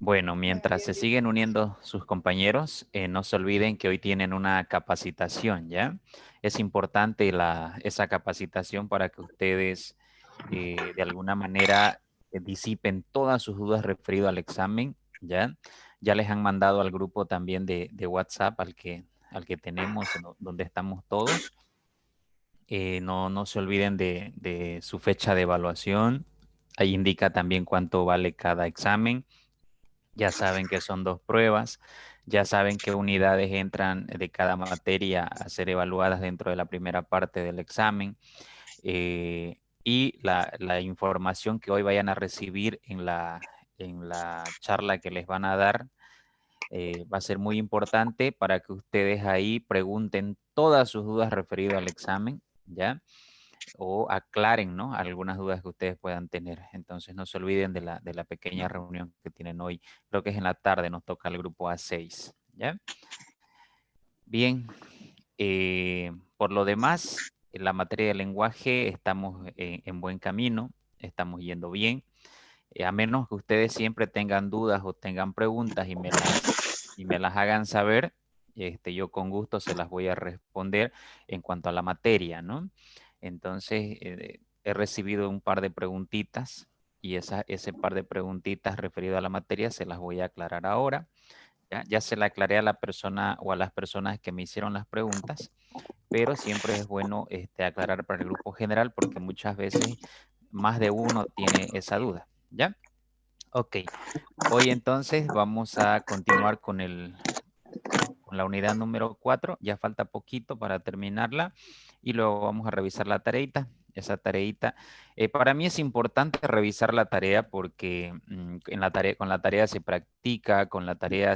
Bueno, mientras se siguen uniendo sus compañeros, no se olviden que hoy tienen una capacitación, ¿ya? Es importante esa capacitación para que ustedes de alguna manera disipen todas sus dudas referidas al examen, ¿ya? Ya les han mandado al grupo también de WhatsApp al que tenemos, donde estamos todos. No se olviden de su fecha de evaluación. Ahí indica también cuánto vale cada examen. Ya saben que son 2 pruebas, ya saben qué unidades entran de cada materia a ser evaluadas dentro de la primera parte del examen. Y la información que hoy vayan a recibir en la charla que les van a dar va a ser muy importante para que ustedes ahí pregunten todas sus dudas referidas al examen, ¿ya? O aclaren, ¿no? Algunas dudas que ustedes puedan tener. Entonces no se olviden de la pequeña reunión que tienen hoy. Creo que es en la tarde, nos toca el grupo A6, ¿ya? Bien, por lo demás, en la materia de lenguaje estamos en buen camino, estamos yendo bien. A menos que ustedes siempre tengan dudas o tengan preguntas y me las hagan saber, yo con gusto se las voy a responder en cuanto a la materia, ¿no? Entonces, he recibido un par de preguntitas y ese par de preguntitas referido a la materia se las voy a aclarar ahora. Ya se la aclaré a la persona o a las personas que me hicieron las preguntas, pero siempre es bueno aclarar para el grupo general porque muchas veces más de uno tiene esa duda, ¿ya? Ok, hoy entonces vamos a continuar con la unidad número 4. Ya falta poquito para terminarla y luego vamos a revisar la tareita. Esa tareita, para mí es importante revisar la tarea porque con la tarea se practica, con la tarea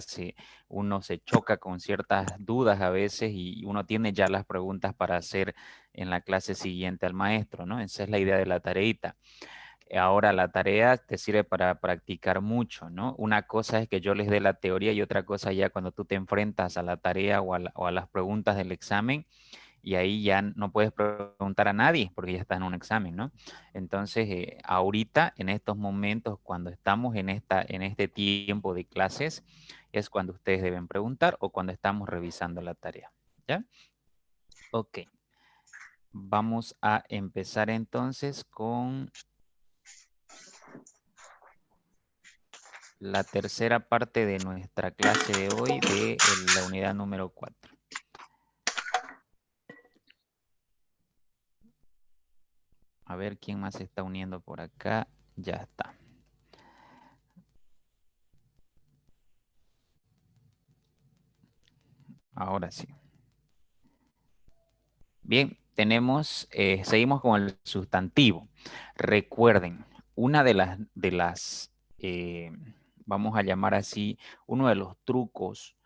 uno se choca con ciertas dudas a veces y uno tiene ya las preguntas para hacer en la clase siguiente al maestro, ¿no? Esa es la idea de la tareita. Ahora la tarea te sirve para practicar mucho, ¿no? Una cosa es que yo les dé la teoría y otra cosa ya cuando tú te enfrentas a la tarea o a las preguntas del examen y ahí ya no puedes preguntar a nadie porque ya estás en un examen, ¿no? Entonces, ahorita, en estos momentos, cuando estamos en este tiempo de clases, es cuando ustedes deben preguntar o cuando estamos revisando la tarea, ¿ya? Ok. Vamos a empezar entonces con la tercera parte de nuestra clase de hoy de la unidad número 4. A ver quién más se está uniendo por acá. Ya está. Ahora sí. Bien, seguimos con el sustantivo. Recuerden, una de las, vamos a llamar así, uno de los trucos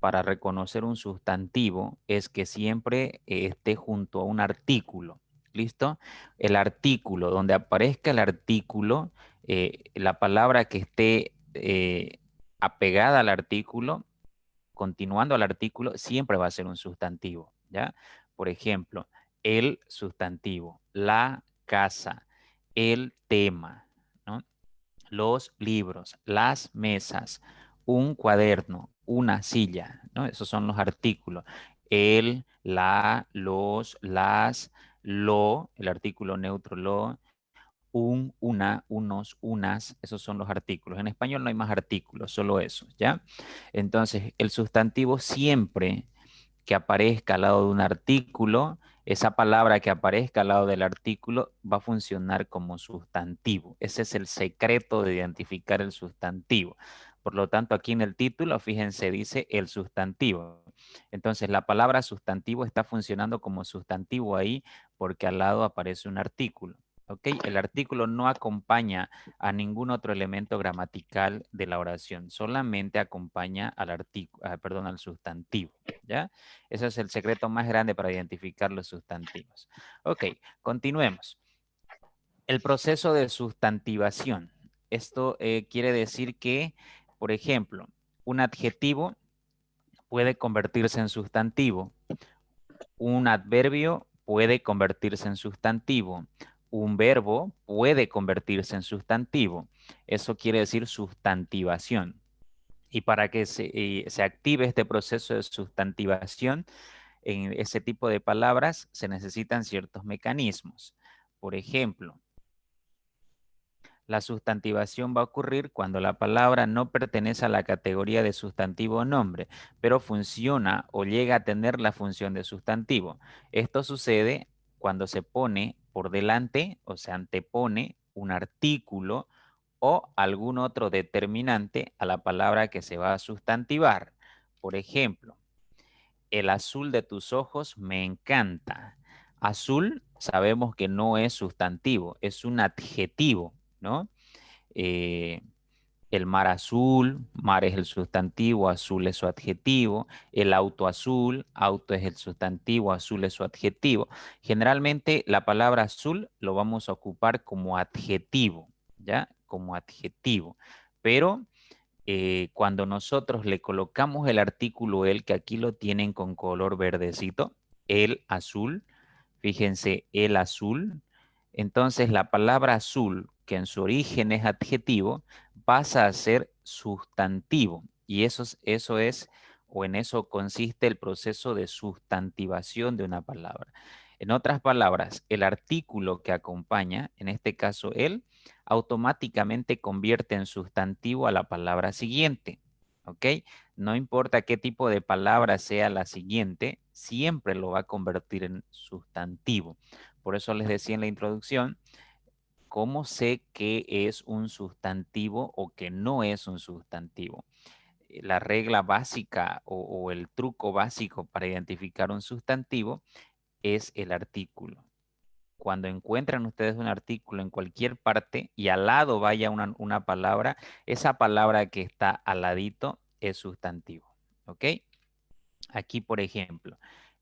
para reconocer un sustantivo es que siempre esté junto a un artículo. ¿Listo? El artículo, donde aparezca el artículo, la palabra que esté apegada al artículo, continuando al artículo, siempre va a ser un sustantivo, ¿ya? Por ejemplo, el sustantivo, la casa, el tema, ¿no? Los libros, las mesas, un cuaderno, una silla, ¿no? Esos son los artículos. El, la, los, las, lo, el artículo neutro lo, una, unos, unas, esos son los artículos. En español no hay más artículos, solo esos, ¿ya? Entonces, el sustantivo siempre que aparezca al lado de un artículo, esa palabra que aparezca al lado del artículo va a funcionar como sustantivo. Ese es el secreto de identificar el sustantivo. Por lo tanto, aquí en el título, fíjense, dice el sustantivo. Entonces, la palabra sustantivo está funcionando como sustantivo ahí porque al lado aparece un artículo. ¿Ok? El artículo no acompaña a ningún otro elemento gramatical de la oración, solamente acompaña al artículo, perdón, al sustantivo, ¿ya? Ese es el secreto más grande para identificar los sustantivos. Ok, continuemos. El proceso de sustantivación. Esto quiere decir que, por ejemplo, un adjetivo puede convertirse en sustantivo, un adverbio puede convertirse en sustantivo, un verbo puede convertirse en sustantivo. Eso quiere decir sustantivación. Y para que se active este proceso de sustantivación en ese tipo de palabras, se necesitan ciertos mecanismos. Por ejemplo, la sustantivación va a ocurrir cuando la palabra no pertenece a la categoría de sustantivo o nombre, pero funciona o llega a tener la función de sustantivo. Esto sucede cuando se pone por delante o se antepone un artículo o algún otro determinante a la palabra que se va a sustantivar. Por ejemplo, el azul de tus ojos me encanta. Azul sabemos que no es sustantivo, es un adjetivo, ¿no? Eh, el mar azul, mar es el sustantivo, azul es su adjetivo. El auto azul, auto es el sustantivo, azul es su adjetivo. Generalmente la palabra azul lo vamos a ocupar como adjetivo, ¿ya? Como adjetivo. Pero cuando nosotros le colocamos el artículo el, que aquí lo tienen con color verdecito, el azul, fíjense, el azul, entonces la palabra azul, que en su origen es adjetivo, pasa a ser sustantivo. Y eso es, o en eso consiste el proceso de sustantivación de una palabra. En otras palabras, el artículo que acompaña, en este caso el, automáticamente convierte en sustantivo a la palabra siguiente. ¿Ok? No importa qué tipo de palabra sea la siguiente, siempre lo va a convertir en sustantivo. Por eso les decía en la introducción, ¿cómo sé qué es un sustantivo o que no es un sustantivo? La regla básica o el truco básico para identificar un sustantivo es el artículo. Cuando encuentran ustedes un artículo en cualquier parte y al lado vaya una palabra, esa palabra que está al ladito es sustantivo. ¿Ok? Aquí, por ejemplo,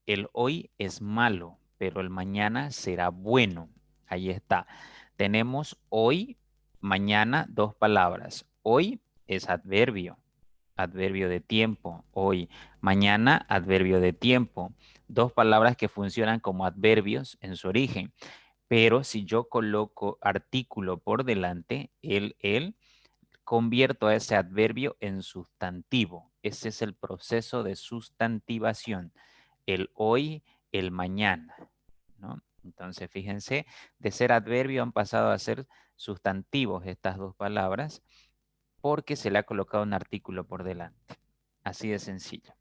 el hoy es malo, pero el mañana será bueno. Ahí está. Tenemos hoy, mañana, dos palabras. Hoy es adverbio, adverbio de tiempo. Hoy, mañana, adverbio de tiempo. Dos palabras que funcionan como adverbios en su origen. Pero si yo coloco artículo por delante, el, convierto a ese adverbio en sustantivo. Ese es el proceso de sustantivación. El hoy, el mañana, ¿no? Entonces, fíjense, de ser adverbio han pasado a ser sustantivos estas dos palabras porque se le ha colocado un artículo por delante. Así de sencillo.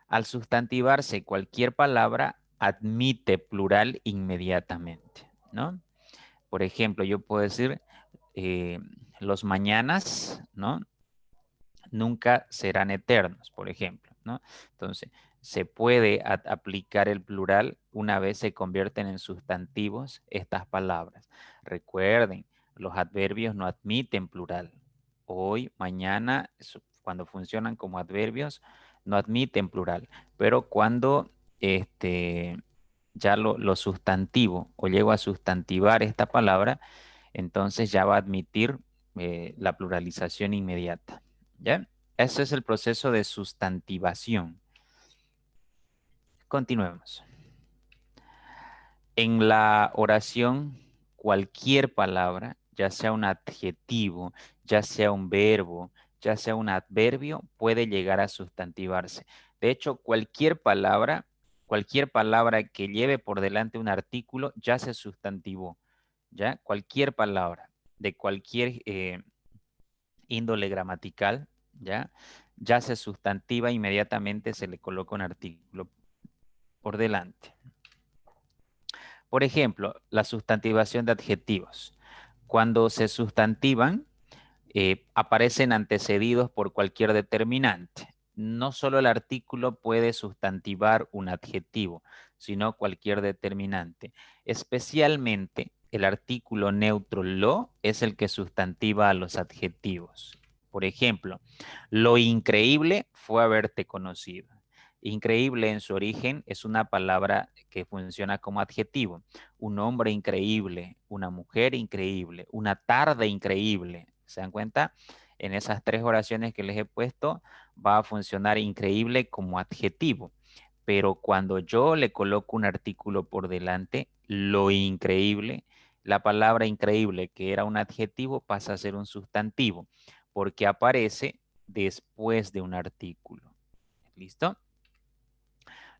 Al sustantivarse cualquier palabra, admite plural inmediatamente, ¿no? Por ejemplo, yo puedo decir los mañanas, ¿no? Nunca serán eternos, por ejemplo, ¿no? Entonces, se puede aplicar el plural una vez se convierten en sustantivos estas palabras. Recuerden, los adverbios no admiten plural. Hoy, mañana, cuando funcionan como adverbios, no admiten plural. Pero cuando ya lo sustantivo o llego a sustantivar esta palabra, entonces ya va a admitir la pluralización inmediata. ¿Ya? Ese es el proceso de sustantivación. Continuemos. En la oración, cualquier palabra, ya sea un adjetivo, ya sea un verbo, ya sea un adverbio, puede llegar a sustantivarse. De hecho, cualquier palabra que lleve por delante un artículo ya se sustantivó. ¿Ya? Cualquier palabra de cualquier índole gramatical, ¿ya? Ya se sustantiva, inmediatamente se le coloca un artículo por delante. Por ejemplo, la sustantivación de adjetivos. Cuando se sustantivan, aparecen antecedidos por cualquier determinante. No solo el artículo puede sustantivar un adjetivo, sino cualquier determinante. Especialmente el artículo neutro lo es el que sustantiva a los adjetivos. Por ejemplo, lo increíble fue haberte conocido. Increíble en su origen es una palabra que funciona como adjetivo. Un hombre increíble, una mujer increíble, una tarde increíble. ¿Se dan cuenta? En esas tres oraciones que les he puesto va a funcionar increíble como adjetivo. Pero cuando yo le coloco un artículo por delante, lo increíble, la palabra increíble, que era un adjetivo, pasa a ser un sustantivo, porque aparece después de un artículo. ¿Listo?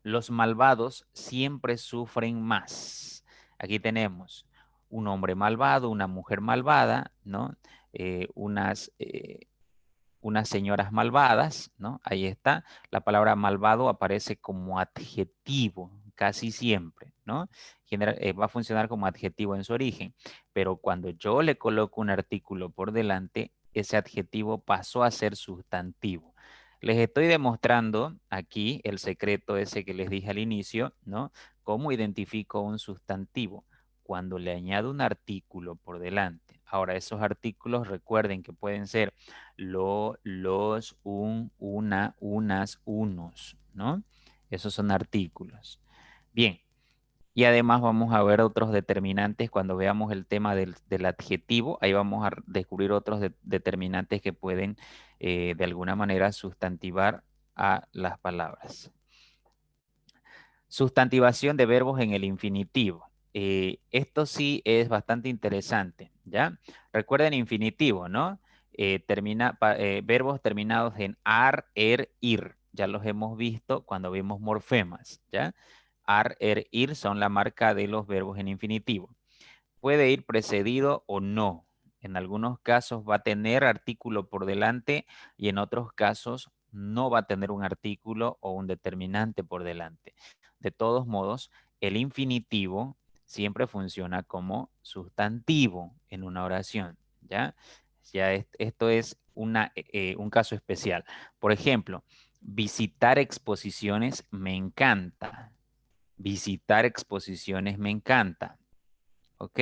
Los malvados siempre sufren más. Aquí tenemos un hombre malvado, una mujer malvada, ¿no? Unas señoras malvadas, ¿no? Ahí está. La palabra malvado aparece como adjetivo casi siempre, ¿no? Va a funcionar como adjetivo en su origen, pero cuando yo le coloco un artículo por delante, ese adjetivo pasó a ser sustantivo. Les estoy demostrando aquí el secreto ese que les dije al inicio, ¿no? Cómo identifico un sustantivo cuando le añado un artículo por delante. Ahora, esos artículos recuerden que pueden ser los, un, una, unas, unos, ¿no? Esos son artículos. Bien, y además vamos a ver otros determinantes cuando veamos el tema del adjetivo. Ahí vamos a descubrir otros determinantes que pueden de alguna manera sustantivar a las palabras. Sustantivación de verbos en el infinitivo. Esto sí es bastante interesante, ¿ya? Recuerden infinitivo, ¿no? Verbos terminados en ar, ir. Ya los hemos visto cuando vimos morfemas, ¿ya? Ar, ir son la marca de los verbos en infinitivo. Puede ir precedido o no. En algunos casos va a tener artículo por delante y en otros casos no va a tener un artículo o un determinante por delante. De todos modos, el infinitivo siempre funciona como sustantivo en una oración, ¿ya? Esto es un caso especial. Por ejemplo, visitar exposiciones me encanta. Visitar exposiciones me encanta. ¿Ok?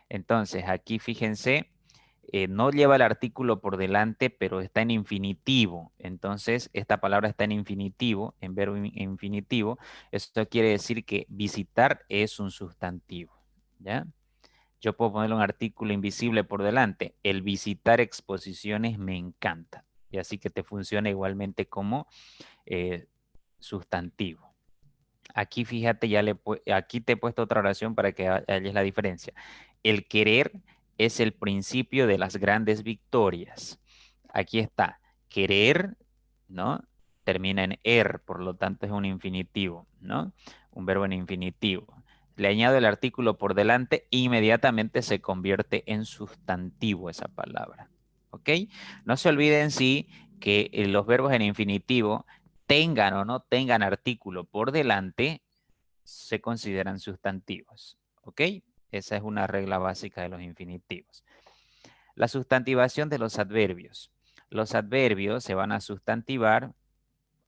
Entonces, aquí fíjense, no lleva el artículo por delante, pero está en infinitivo. Entonces, esta palabra está en infinitivo, en verbo infinitivo. Esto quiere decir que visitar es un sustantivo, ¿ya? Yo puedo ponerle un artículo invisible por delante. El visitar exposiciones me encanta. Y así que te funciona igualmente como sustantivo. Aquí fíjate, aquí te he puesto otra oración para que halles la diferencia. El querer es el principio de las grandes victorias. Aquí está. Querer, ¿no? Termina en por lo tanto es un infinitivo, ¿no? Un verbo en infinitivo. Le añado el artículo por delante, inmediatamente se convierte en sustantivo esa palabra. ¿Ok? No se olviden, sí, que los verbos en infinitivo tengan o no tengan artículo por delante, se consideran sustantivos. ¿Ok? Esa es una regla básica de los infinitivos. La sustantivación de los adverbios. Los adverbios se van a sustantivar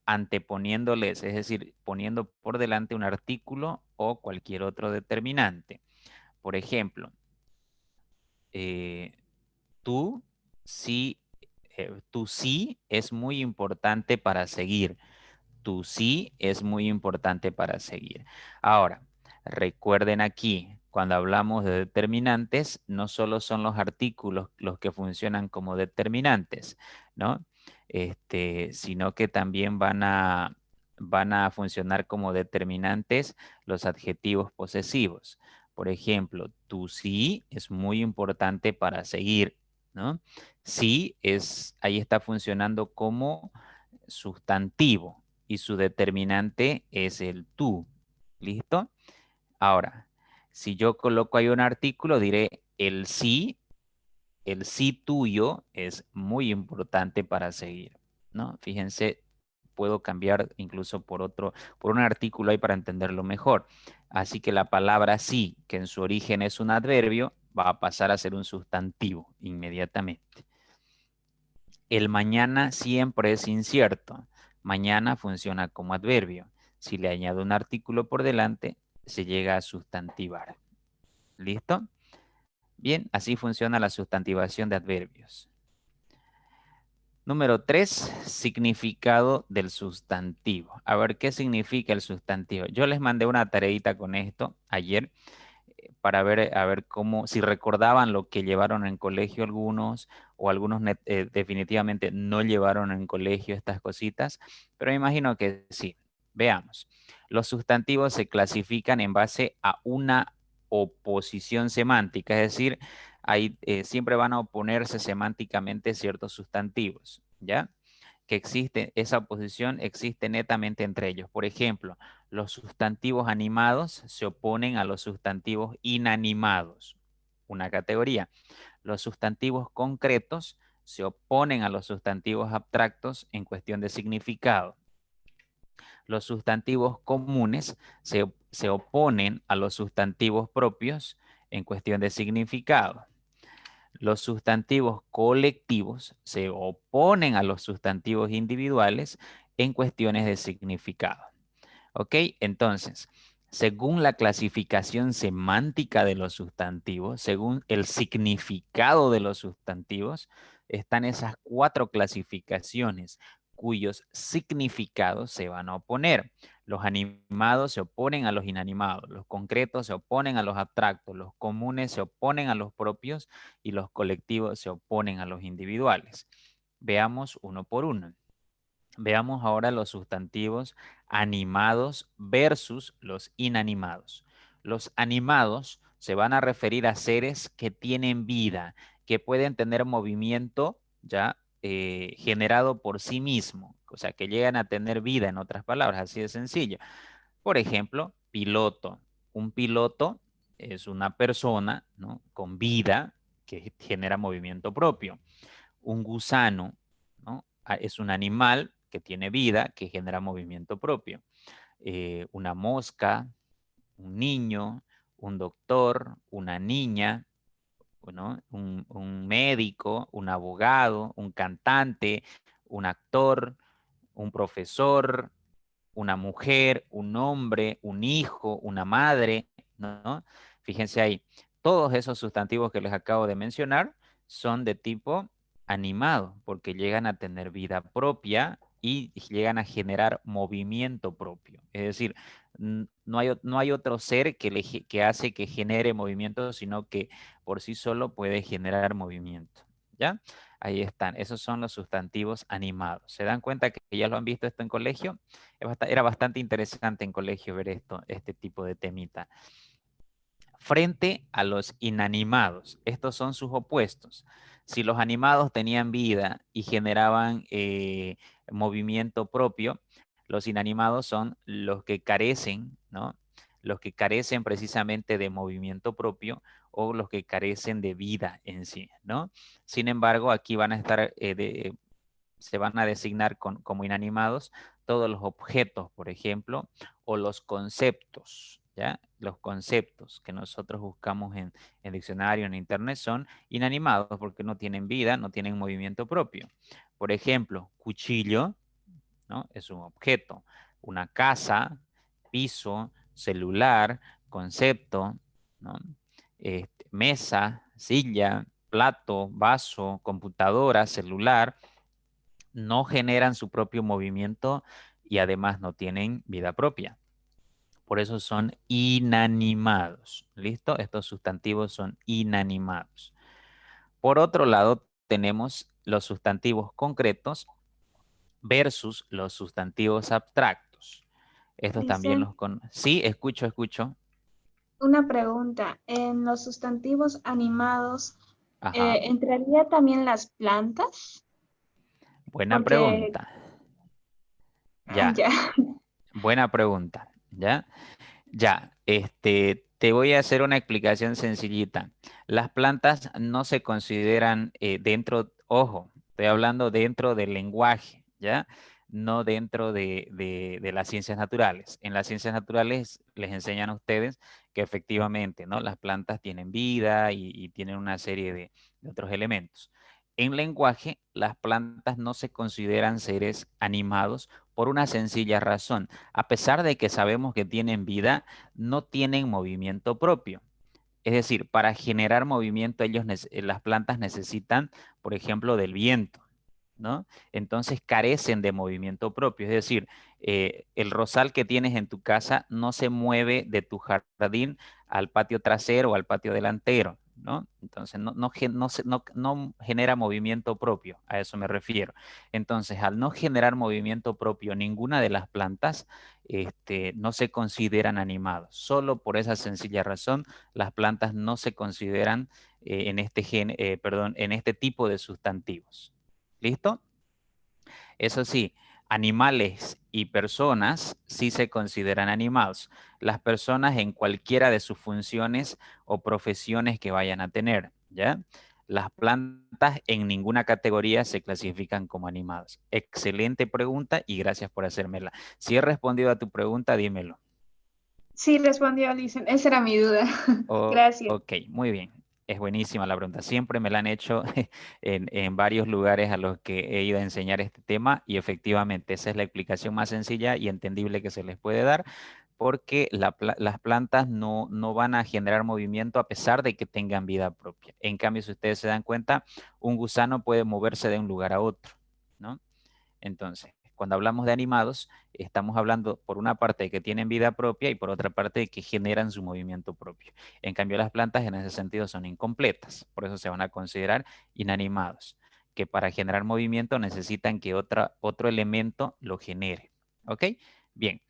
anteponiéndoles, es decir, poniendo por delante un artículo o cualquier otro determinante. Por ejemplo, tú sí, tu sí es muy importante para seguir. Tu sí es muy importante para seguir. Ahora, recuerden aquí, cuando hablamos de determinantes, no solo son los artículos los que funcionan como determinantes, ¿no? Sino que también van a funcionar como determinantes los adjetivos posesivos. Por ejemplo, tu sí es muy importante para seguir, ¿no? Sí ahí está funcionando como sustantivo y su determinante es el tú. ¿Listo? Ahora, si yo coloco ahí un artículo, diré el sí tuyo es muy importante para seguir, ¿no? Fíjense, puedo cambiar incluso por un artículo ahí para entenderlo mejor. Así que la palabra sí, que en su origen es un adverbio, va a pasar a ser un sustantivo inmediatamente. El mañana siempre es incierto. Mañana funciona como adverbio. Si le añado un artículo por delante, se llega a sustantivar. ¿Listo? Bien, así funciona la sustantivación de adverbios. Número 3, significado del sustantivo. A ver, ¿qué significa el sustantivo? Yo les mandé una tareita con esto ayer para ver, a ver cómo, si recordaban lo que llevaron en colegio algunos, o algunos definitivamente no llevaron en colegio estas cositas, pero me imagino que sí. Veamos. Los sustantivos se clasifican en base a una oposición semántica, es decir, siempre van a oponerse semánticamente ciertos sustantivos, ¿ya? que existe, esa oposición existe netamente entre ellos. Por ejemplo, los sustantivos animados se oponen a los sustantivos inanimados, una categoría. Los sustantivos concretos se oponen a los sustantivos abstractos en cuestión de significado. Los sustantivos comunes se oponen a los sustantivos propios en cuestión de significado. Los sustantivos colectivos se oponen a los sustantivos individuales en cuestiones de significado. ¿Ok? Entonces, según la clasificación semántica de los sustantivos, según el significado de los sustantivos, están esas 4 clasificaciones cuyos significados se van a oponer. Los animados se oponen a los inanimados, los concretos se oponen a los abstractos, los comunes se oponen a los propios y los colectivos se oponen a los individuales. Veamos uno por uno. Veamos ahora los sustantivos animados versus los inanimados. Los animados se van a referir a seres que tienen vida, que pueden tener movimiento ya generado por sí mismo, o sea, que llegan a tener vida, en otras palabras, así de sencillo. Por ejemplo, piloto. Un piloto es una persona, ¿no?, con vida que genera movimiento propio. Un gusano, ¿no?, es un animal que tiene vida, que genera movimiento propio. Una mosca, un niño, un doctor, una niña, ¿no?, un médico, un abogado, un cantante, un actor, un profesor, una mujer, un hombre, un hijo, una madre, ¿no? Fíjense ahí, todos esos sustantivos que les acabo de mencionar son de tipo animado, porque llegan a tener vida propia y llegan a generar movimiento propio. Es decir, no hay otro ser que hace que genere movimiento, sino que por sí solo puede generar movimiento. ¿Ya? Ahí están, esos son los sustantivos animados. ¿Se dan cuenta que ya lo han visto esto en colegio? Era bastante interesante en colegio ver este tipo de temita. Frente a los inanimados, estos son sus opuestos. Si los animados tenían vida y generaban movimiento propio, los inanimados son los que carecen, ¿no?, los que carecen precisamente de movimiento propio o los que carecen de vida en sí, ¿no? Sin embargo, aquí van a estar se van a designar como inanimados todos los objetos, por ejemplo, o los conceptos, ¿ya? Los conceptos que nosotros buscamos en diccionario, en internet, son inanimados porque no tienen vida, no tienen movimiento propio. Por ejemplo, cuchillo, ¿no?, es un objeto. Una casa, piso, celular, concepto, ¿no?, mesa, silla, plato, vaso, computadora, celular, no generan su propio movimiento y además no tienen vida propia. Por eso son inanimados. ¿Listo? Estos sustantivos son inanimados. Por otro lado, tenemos los sustantivos concretos versus los sustantivos abstractos. Estos también Vicente, los con... Sí, escucho, escucho. una pregunta. En los sustantivos animados, Ajá. ¿entraría también las plantas? Buena Porque, pregunta. Ya, ya, buena pregunta. ¿Ya? Ya, te voy a hacer una explicación sencillita. Las plantas no se consideran dentro, ojo, estoy hablando dentro del lenguaje, ¿ya? No dentro de las ciencias naturales. En las ciencias naturales les enseñan a ustedes que efectivamente, ¿no?, las plantas tienen vida y tienen una serie de otros elementos. En lenguaje, las plantas no se consideran seres animados por una sencilla razón. A pesar de que sabemos que tienen vida, no tienen movimiento propio. Es decir, para generar movimiento, las plantas necesitan, por ejemplo, del viento, ¿no? Entonces carecen de movimiento propio. Es decir, el rosal que tienes en tu casa no se mueve de tu jardín al patio trasero o al patio delantero, ¿no? Entonces no genera movimiento propio, a eso me refiero. Entonces, al no generar movimiento propio ninguna de las plantas, no se consideran animados. Solo por esa sencilla razón, las plantas no se consideran en este tipo de sustantivos. ¿Listo? Eso sí, animales y personas sí se consideran animados. Las personas en cualquiera de sus funciones o profesiones que vayan a tener, ¿ya? Las plantas en ninguna categoría se clasifican como animados. Excelente pregunta y gracias por hacérmela. Si he respondido a tu pregunta, dímelo. Sí, respondió Alison. Esa era mi duda. Gracias. Ok, muy bien. Es buenísima la pregunta. Siempre me la han hecho en varios lugares a los que he ido a enseñar este tema y efectivamente esa es la explicación más sencilla y entendible que se les puede dar porque las plantas no van a generar movimiento a pesar de que tengan vida propia. En cambio, si ustedes se dan cuenta, un gusano puede moverse de un lugar a otro, ¿no? Entonces, cuando hablamos de animados, estamos hablando por una parte de que tienen vida propia y por otra parte de que generan su movimiento propio. En cambio, las plantas en ese sentido son incompletas, por eso se van a considerar inanimados, que para generar movimiento necesitan que otro elemento lo genere. ¿Ok? Bien,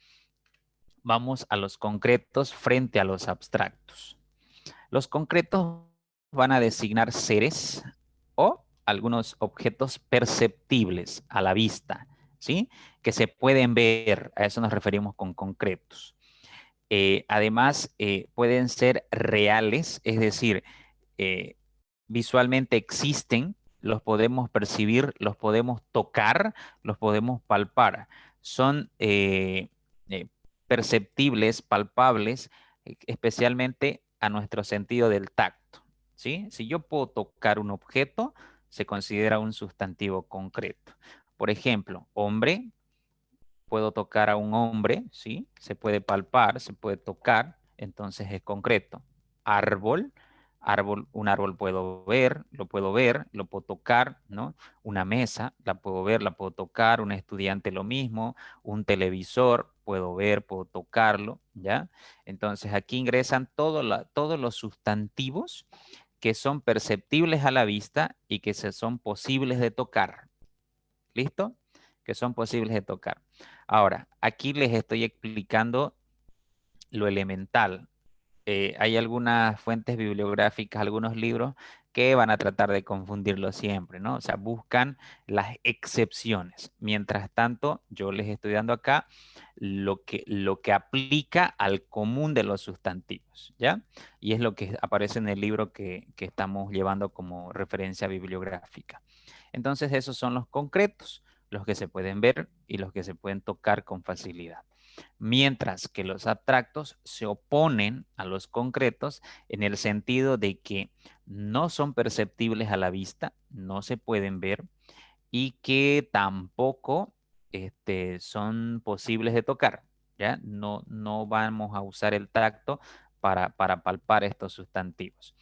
vamos a los concretos frente a los abstractos. Los concretos van a designar seres o algunos objetos perceptibles a la vista, ¿sí? Que se pueden ver, a eso nos referimos con concretos. Además, pueden ser reales, es decir, eh, visualmente existen, los podemos percibir, los podemos tocar, los podemos palpar. Son eh, perceptibles, palpables, especialmente a nuestro sentido del tacto, ¿sí? Si yo puedo tocar un objeto, se considera un sustantivo concreto. Por ejemplo, hombre, puedo tocar a un hombre, ¿sí? Se puede palpar, se puede tocar, entonces es concreto. Árbol, un árbol puedo ver, lo puedo tocar, ¿no? Una mesa, la puedo ver, la puedo tocar, un estudiante lo mismo, un televisor, puedo ver, puedo tocarlo, ¿ya? Entonces aquí ingresan todos los sustantivos que son perceptibles a la vista y que se son posibles de tocar. ¿Listo? Que son posibles de tocar. Ahora, aquí les estoy explicando lo elemental. Hay algunas fuentes bibliográficas, algunos libros que van a tratar de confundirlo siempre, ¿no? O sea, buscan las excepciones. Mientras tanto, yo les estoy dando acá lo que aplica al común de los sustantivos, ¿ya? Y es lo que aparece en el libro que estamos llevando como referencia bibliográfica. Entonces, esos son los concretos, los que se pueden ver y los que se pueden tocar con facilidad. Mientras que los abstractos se oponen a los concretos en el sentido de que no son perceptibles a la vista, no se pueden ver y que tampoco son posibles de tocar. ¿Ya? No vamos a usar el tacto para palpar estos sustantivos.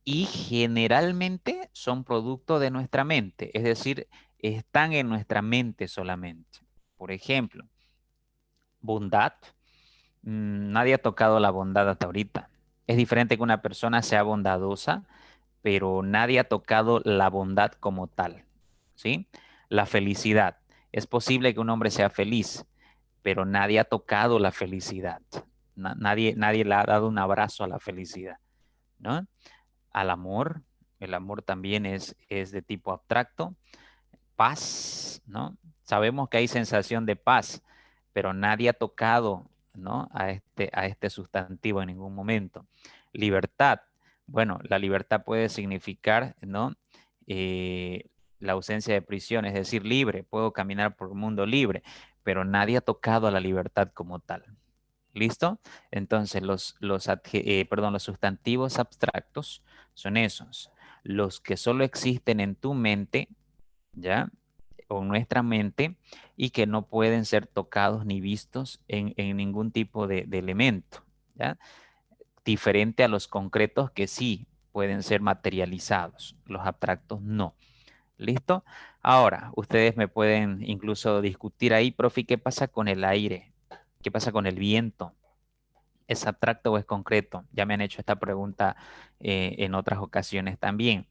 Y generalmente son producto de nuestra mente, es decir, están en nuestra mente solamente. Por ejemplo, bondad. Nadie ha tocado la bondad hasta ahorita. Es diferente que una persona sea bondadosa, pero nadie ha tocado la bondad como tal, ¿sí? La felicidad. Es posible que un hombre sea feliz, pero nadie ha tocado la felicidad. Nadie le ha dado un abrazo a la felicidad, ¿no? Al amor, el amor también es de tipo abstracto. Paz, ¿no? Sabemos que hay sensación de paz, pero nadie ha tocado, ¿no? A este sustantivo en ningún momento. Libertad. Bueno, la libertad puede significar, ¿no? Eh, la ausencia de prisión, es decir, libre. Puedo caminar por el mundo libre, pero nadie ha tocado a la libertad como tal. ¿Listo? Entonces, los sustantivos abstractos son esos, los que solo existen en tu mente, ¿ya? O nuestra mente y que no pueden ser tocados ni vistos en ningún tipo de elemento, ¿ya? Diferente a los concretos que sí pueden ser materializados, los abstractos no. ¿Listo? Ahora, ustedes me pueden incluso discutir ahí, profe, ¿qué pasa con el aire? ¿Qué pasa con el viento? ¿Es abstracto o es concreto? Ya me han hecho esta pregunta en otras ocasiones también,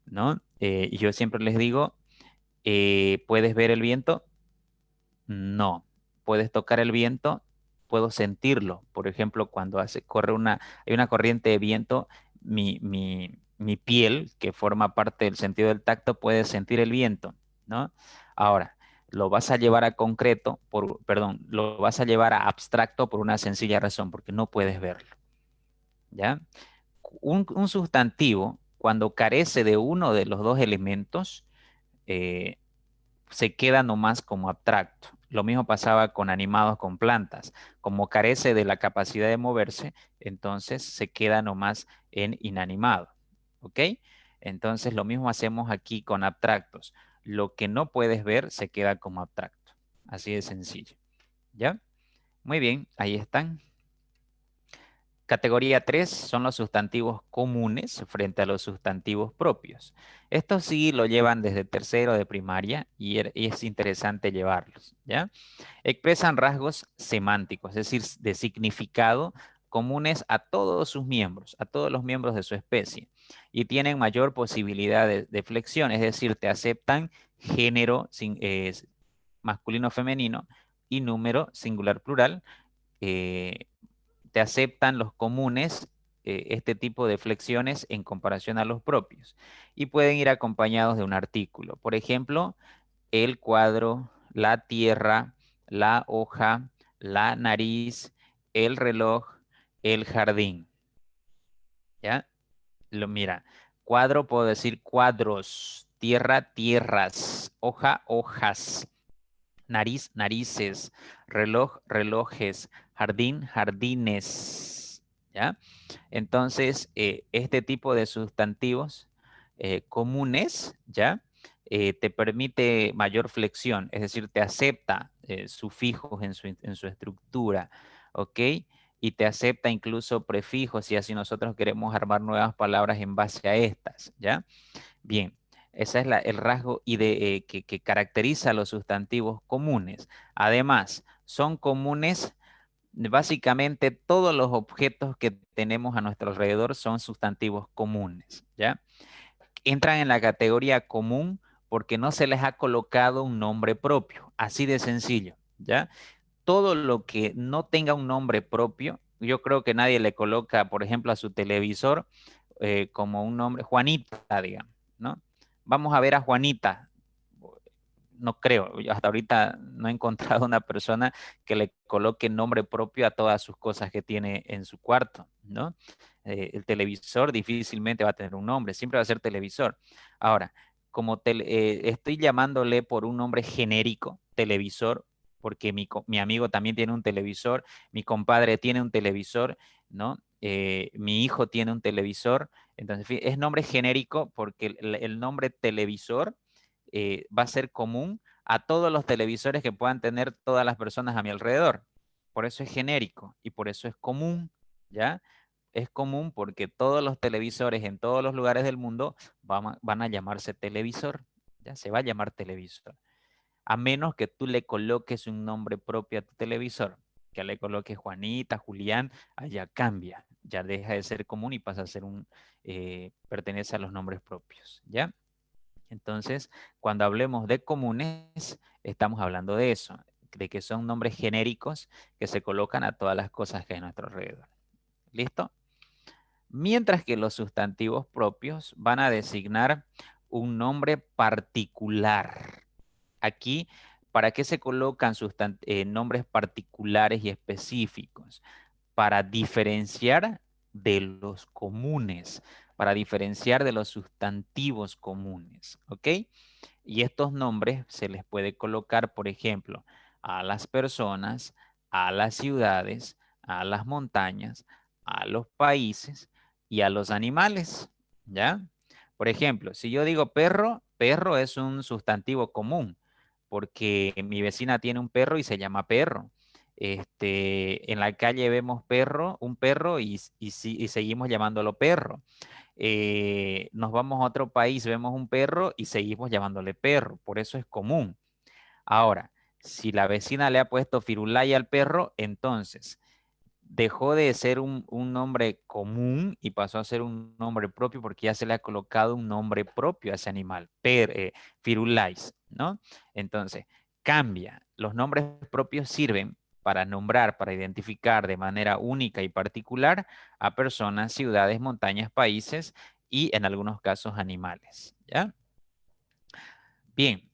¿no? Y yo siempre les digo, ¿puedes ver el viento? No. ¿Puedes tocar el viento? Puedo sentirlo. Por ejemplo, cuando hay una corriente de viento, mi piel, que forma parte del sentido del tacto, puede sentir el viento, ¿no? Ahora, lo vas a llevar a concreto, lo vas a llevar a abstracto por una sencilla razón, porque no puedes verlo. ¿Ya? Un sustantivo, cuando carece de uno de los dos elementos, se queda nomás como abstracto. Lo mismo pasaba con animados, con plantas. Como carece de la capacidad de moverse, entonces se queda nomás en inanimado. ¿Ok? Entonces lo mismo hacemos aquí con abstractos. Lo que no puedes ver se queda como abstracto. Así de sencillo. ¿Ya? Muy bien, ahí están. Categoría 3 son los sustantivos comunes frente a los sustantivos propios. Estos sí lo llevan desde tercero de primaria y es interesante llevarlos, ¿ya? Expresan rasgos semánticos, es decir, de significado comunes a todos sus miembros, a todos los miembros de su especie, y tienen mayor posibilidad de flexión, es decir, te aceptan género masculino, femenino y número singular, plural, te aceptan los comunes este tipo de flexiones en comparación a los propios y pueden ir acompañados de un artículo. Por ejemplo, el cuadro, la tierra, la hoja, la nariz, el reloj, el jardín. ¿Ya? Mira, cuadro puedo decir cuadros, tierra, tierras, hoja, hojas, nariz, narices, reloj, relojes, jardín, jardines, ¿ya? Entonces, este tipo de sustantivos comunes, ¿ya? Te permite mayor flexión, es decir, te acepta sufijos en su estructura, ¿ok? Y te acepta incluso prefijos, y así nosotros queremos armar nuevas palabras en base a estas, ¿ya? Bien, ese es el rasgo que caracteriza a los sustantivos comunes. Además, son comunes, básicamente todos los objetos que tenemos a nuestro alrededor son sustantivos comunes, ¿ya? Entran en la categoría común porque no se les ha colocado un nombre propio, así de sencillo, ¿ya? Todo lo que no tenga un nombre propio, yo creo que nadie le coloca, por ejemplo, a su televisor como un nombre, Juanita, digamos, ¿no? Vamos a ver a Juanita. No creo, yo hasta ahorita no he encontrado una persona que le coloque nombre propio a todas sus cosas que tiene en su cuarto, ¿no? El televisor difícilmente va a tener un nombre, siempre va a ser televisor. Ahora, como estoy llamándole por un nombre genérico, televisor, porque mi amigo también tiene un televisor, mi compadre tiene un televisor, ¿no? Mi hijo tiene un televisor, entonces es nombre genérico porque el nombre televisor va a ser común a todos los televisores que puedan tener todas las personas a mi alrededor. Por eso es genérico y por eso es común, ¿ya? Es común porque todos los televisores en todos los lugares del mundo van a llamarse televisor, ¿ya? Se va a llamar televisor. A menos que tú le coloques un nombre propio a tu televisor, que le coloques Juanita, Julián, allá cambia, ya deja de ser común y pasa a ser pertenece a los nombres propios, ¿ya? Entonces, cuando hablemos de comunes, estamos hablando de eso, de que son nombres genéricos que se colocan a todas las cosas que hay a nuestro alrededor. ¿Listo? Mientras que los sustantivos propios van a designar un nombre particular. Aquí, ¿para qué se colocan nombres particulares y específicos? Para diferenciar de los comunes, para diferenciar de los sustantivos comunes, ¿ok? Y estos nombres se les puede colocar, por ejemplo, a las personas, a las ciudades, a las montañas, a los países y a los animales, ¿ya? Por ejemplo, si yo digo perro, perro es un sustantivo común, porque mi vecina tiene un perro y se llama perro. En la calle vemos un perro y seguimos llamándolo perro. Nos vamos a otro país, vemos un perro y seguimos llamándole perro. Por eso es común. Ahora, si la vecina le ha puesto Firulai al perro, entonces dejó de ser un nombre común y pasó a ser un nombre propio porque ya se le ha colocado un nombre propio a ese animal, Firulais, ¿no? Entonces, cambia. Los nombres propios sirven para nombrar, para identificar de manera única y particular a personas, ciudades, montañas, países y en algunos casos animales, ¿ya? Bien,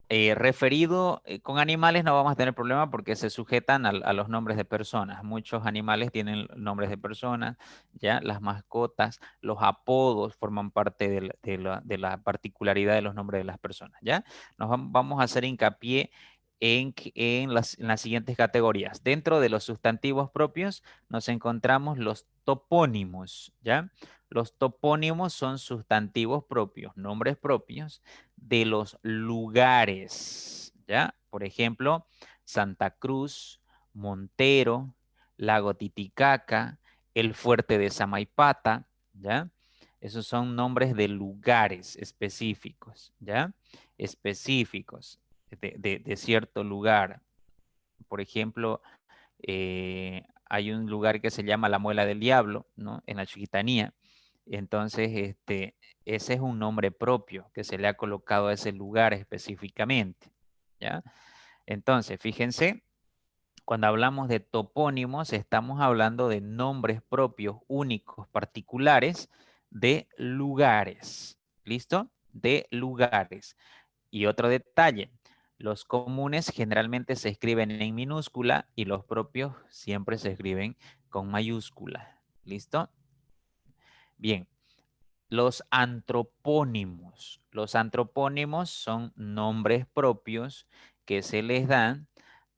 referido con animales no vamos a tener problema porque se sujetan a los nombres de personas. Muchos animales tienen nombres de personas, ya las mascotas, los apodos forman parte de la particularidad de los nombres de las personas, ¿ya? Vamos a hacer hincapié en las siguientes categorías. Dentro de los sustantivos propios nos encontramos los topónimos, ¿ya? Los topónimos son sustantivos propios, nombres propios de los lugares, ¿ya? Por ejemplo, Santa Cruz, Montero, Lago Titicaca, el Fuerte de Samaipata, ¿ya? Esos son nombres de lugares específicos, ¿ya? Específicos de cierto lugar. Por ejemplo, hay un lugar que se llama la Muela del Diablo, ¿no? En la Chiquitanía. Entonces, ese es un nombre propio que se le ha colocado a ese lugar específicamente, ¿ya? Entonces, fíjense, cuando hablamos de topónimos, estamos hablando de nombres propios, únicos, particulares de lugares. ¿Listo? De lugares. Y otro detalle, los comunes generalmente se escriben en minúscula y los propios siempre se escriben con mayúscula. ¿Listo? Bien, los antropónimos. Los antropónimos son nombres propios que se les dan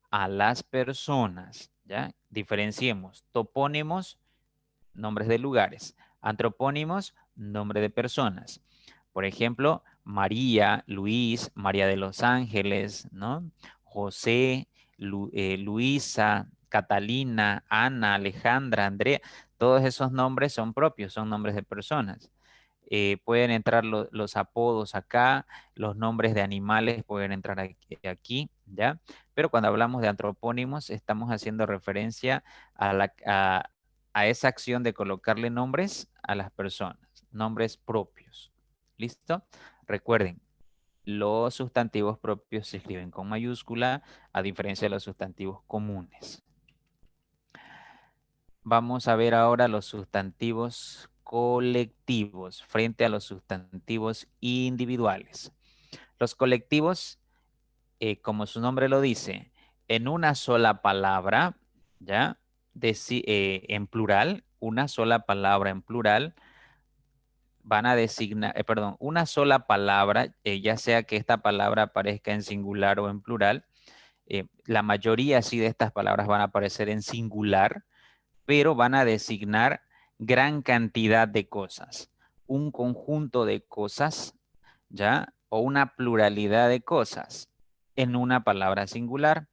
a las personas, ¿ya? Diferenciemos topónimos, nombres de lugares, antropónimos, nombre de personas. Por ejemplo, María, Luis, María de los Ángeles, ¿no? José, Luisa, Catalina, Ana, Alejandra, Andrea, todos esos nombres son propios, son nombres de personas. Pueden entrar los apodos acá, los nombres de animales pueden entrar aquí, ¿ya? Pero cuando hablamos de antropónimos, estamos haciendo referencia a esa acción de colocarle nombres a las personas, nombres propios. ¿Listo? Recuerden, los sustantivos propios se escriben con mayúscula, a diferencia de los sustantivos comunes. Vamos a ver ahora los sustantivos colectivos frente a los sustantivos individuales. Los colectivos, como su nombre lo dice, en una sola palabra, ¿ya? En plural, una sola palabra en plural, van a designar, perdón, una sola palabra, ya sea que esta palabra aparezca en singular o en plural, la mayoría sí de estas palabras van a aparecer en singular, pero van a designar gran cantidad de cosas, un conjunto de cosas, ¿ya? O una pluralidad de cosas en una palabra singular.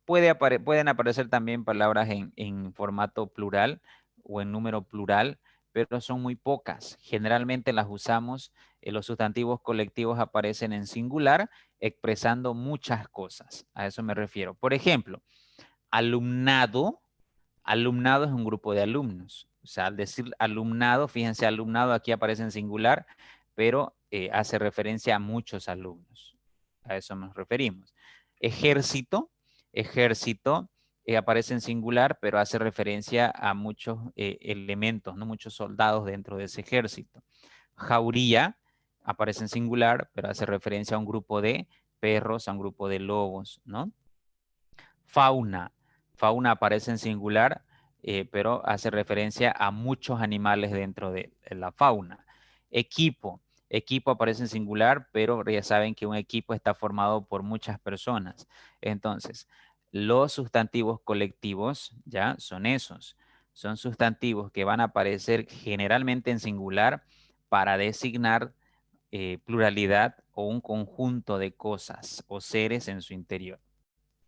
Pueden aparecer también palabras en formato plural o en número plural, pero son muy pocas. Generalmente las usamos, los sustantivos colectivos aparecen en singular, expresando muchas cosas. A eso me refiero. Por ejemplo, alumnado. Alumnado es un grupo de alumnos. O sea, al decir alumnado, fíjense, alumnado aquí aparece en singular, pero hace referencia a muchos alumnos. A eso nos referimos. Ejército, ejército aparece en singular, pero hace referencia a muchos elementos, ¿no? Muchos soldados dentro de ese ejército. Jauría aparece en singular, pero hace referencia a un grupo de perros, a un grupo de lobos, ¿no? Fauna. Fauna aparece en singular, pero hace referencia a muchos animales dentro de la fauna. Equipo. Equipo aparece en singular, pero ya saben que un equipo está formado por muchas personas. Entonces, los sustantivos colectivos ya son esos. Son sustantivos que van a aparecer generalmente en singular para designar pluralidad o un conjunto de cosas o seres en su interior.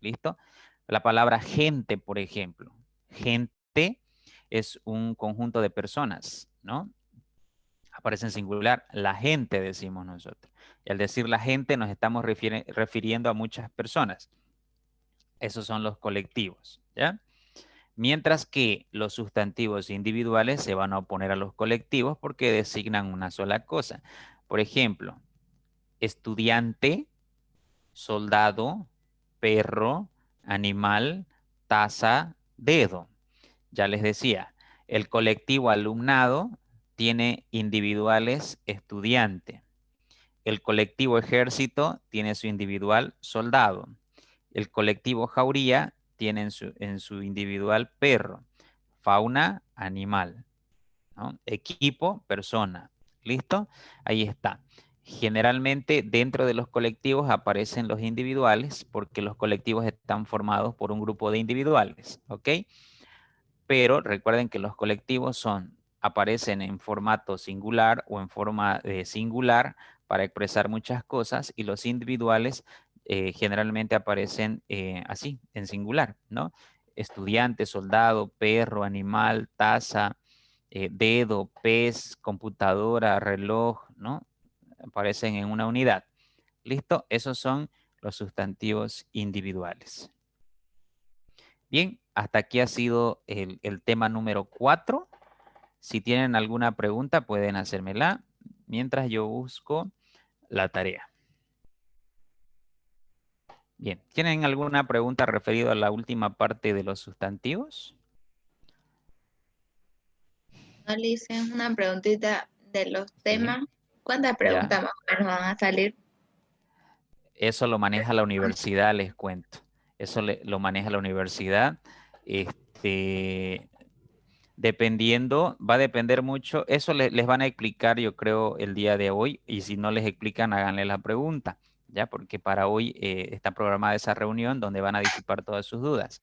¿Listo? La palabra gente, por ejemplo. Gente es un conjunto de personas, ¿no? Aparece en singular. La gente, decimos nosotros. Y al decir la gente nos estamos refiriendo a muchas personas. Esos son los colectivos, ¿ya? Mientras que los sustantivos individuales se van a oponer a los colectivos porque designan una sola cosa. Por ejemplo, estudiante, soldado, perro, animal, taza, dedo. Ya les decía, el colectivo alumnado tiene individuales estudiante. el colectivo ejército tiene su individual soldado. El colectivo jauría tiene en su individual perro. Fauna, animal, ¿no? Equipo, persona. ¿Listo? Ahí está. Generalmente dentro de los colectivos aparecen los individuales porque los colectivos están formados por un grupo de individuales, ¿ok? Pero recuerden que los colectivos aparecen en formato singular o en forma singular para expresar muchas cosas, y los individuales generalmente aparecen así, en singular, ¿no? Estudiante, soldado, perro, animal, taza, dedo, pez, computadora, reloj, ¿no? Aparecen en una unidad. ¿Listo? Esos son los sustantivos individuales. Bien, hasta aquí ha sido el tema número 4. Si tienen alguna pregunta, pueden hacérmela mientras yo busco la tarea. Bien, ¿tienen alguna pregunta referida a la última parte de los sustantivos? No le hice una preguntita de los temas. Sí. ¿Cuántas preguntas más o menos van a salir? Eso lo maneja la universidad, les cuento. Eso lo maneja la universidad. Dependiendo, va a depender mucho. Eso les van a explicar, yo creo, el día de hoy. Y si no les explican, háganle la pregunta, ¿ya? Porque para hoy está programada esa reunión donde van a disipar todas sus dudas.